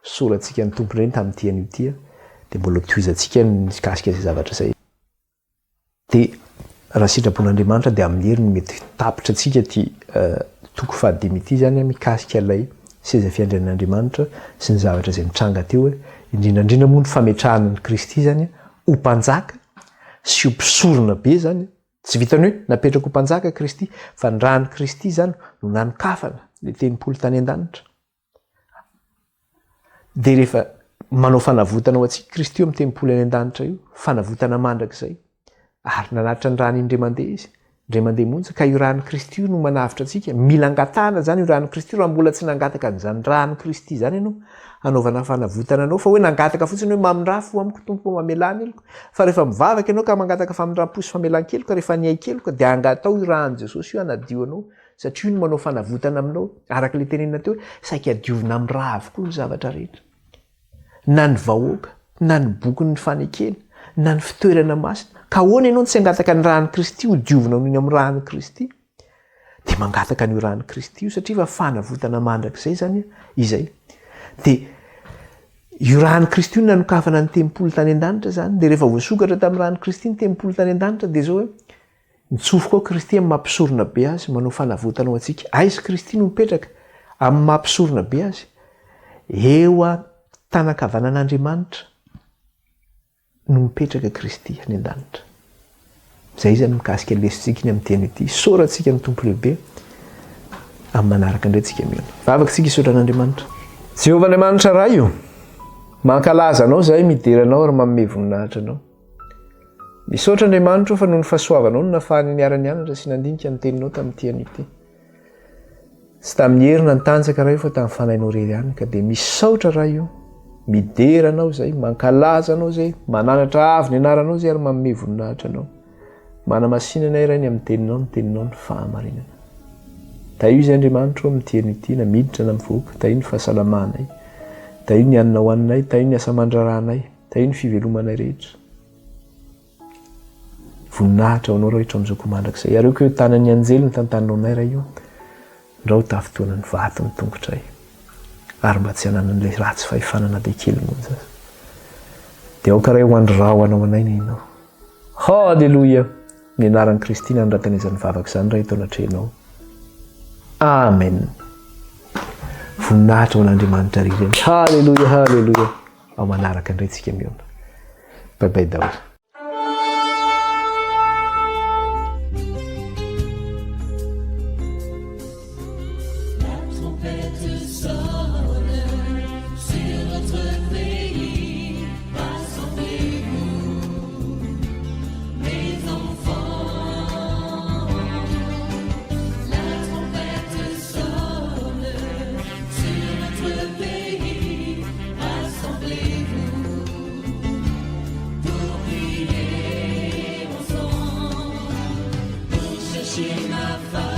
Sorantsika ny tompony tamin'ity an'io ity dia mbola tohizantsika mikasika izay zavatra izay. Dia raha sitrapon'Andriamanitra dia amin'ny heriny mety tapitra antsika ty toko 5 ity zany mikasika ilay seza fiandrianan'Andriamanitra sy ny zavatra izay mitranga teo indrindrandrindra moa ny fametrahana ny Kristy zany ho mpanjaka sy ho mpisorona be zany. Tsy vitany hoe napetraka ho mpanjaka Kristy, fa ny rahan'i Kristy zany no nanokafana ilay tenimpolo tany an-danitra. Dia rehefa manao fanavotana ho antsika Kristy eo amin'ny tenimpolo any an-danitra io, fanavotana mandrakizay, ary nanatitra ny rany indray mandeha izy, indray mandeha monja, ka io rahan'i Kristy io no manavitra antsika. Mila angatahana zany io rahan'i Kristy raha mbola tsy nangataka an'izany rahan'i Kristy zany ianao anaovana fanavotana anao, fa hoe nangataka fotsiny hoe mamindrafo amiko tompo mamelana eloko. Fa rehefa mivavaka ianao ka mangataka famindram-posy famelan-keloka, rehefa niay keloka dia angatao io rahan'i Jesosy io hanadio anao, satria io no manao fanavotana aminao. Araka ilay tenenina teo saika adiovina amin'ny raha avokoa ny zavatra rehetra. Na ny vahoaka, na ny bokon'ny fanekena, na ny fitoerana masina. Ka ahoana ianao tsy hangataka ny rahan'i Kristy ho diovina noho amin'ny rahan'i Kristy? Dia mangataka ny rahan'i Kristy io satria fa fanavotana mandrakizay zany izay. Dia io rahan'i Kristy io nanokafana ny tenimpolo tany an-danitra zany. Dia rehefa voasokatra tamin'ny rahan'i Kristy ny tenimpolo tany an-danitra dia zao hoe mitsofoka ao Kristy amin'ny mampisorona be azy, manao fanavotana ao antsika. Aiza Kristy no mipetraka amin'ny mampisorona be azy? Eo an-tanakavanan'Andriamanitra no mipetraka Kristy any an-danitra. Zay zany mikasika lesontsika ny amin'ny teny ity. Sorantsika ny tompo lehibe amin'ny manaraka indray tsika miona. Vavaka tsika hisaotra an'Andriamanitra. Jehovah Andriamanitra raha io, mankalaza anao zahay mideranao ary manome voninahitra anao. Misaotra Andriamanitra fa noho ny fahasoavanao no nafahany niara-nianatra sy nandinika ny teninao tamin'ity an'io ity. Tsy tamin'ny herina ny tanjaka raha io fa tamin'ny fanahinao rery ihany. Ka dia misaotra raha io, mideranao zay, mankalaza anao zay, mananatra avy ny anaranao zay ary manome voninahitra anao. Mana-masina anay iray ny amin'ny teninao, ny teninao ny fahamarinana. Taio izy Andriamanitra amin'ny teny ity, na miditra na mivoaka, taio ny fahasalamanay, taio ny anina hoaninay, taio ny asa mandraranay, taio ny fivelomanay rehetra. voninahitra anao raha ohatra amin'izao komandrak'izay. Areo ko eo tanan'ny anjely ny tantaninao nay raha io, ndra ho tafotoana ny vaty ny tongotray, ary mba tsy hananan'ilay ratsy fahefanana be kely monja azy. Dia aoka ray ho androrao anao anay ny inao. Halleloia! Ny anaran'i Kristy nandratanizan'ny vavaka izany raha eto anatrehanao. Amen. Voninahitra ho an'Andriamanitra rireny. Halleloia, halleloia. Ao manaraka indray tsika miona. Bye bye daholo. Ma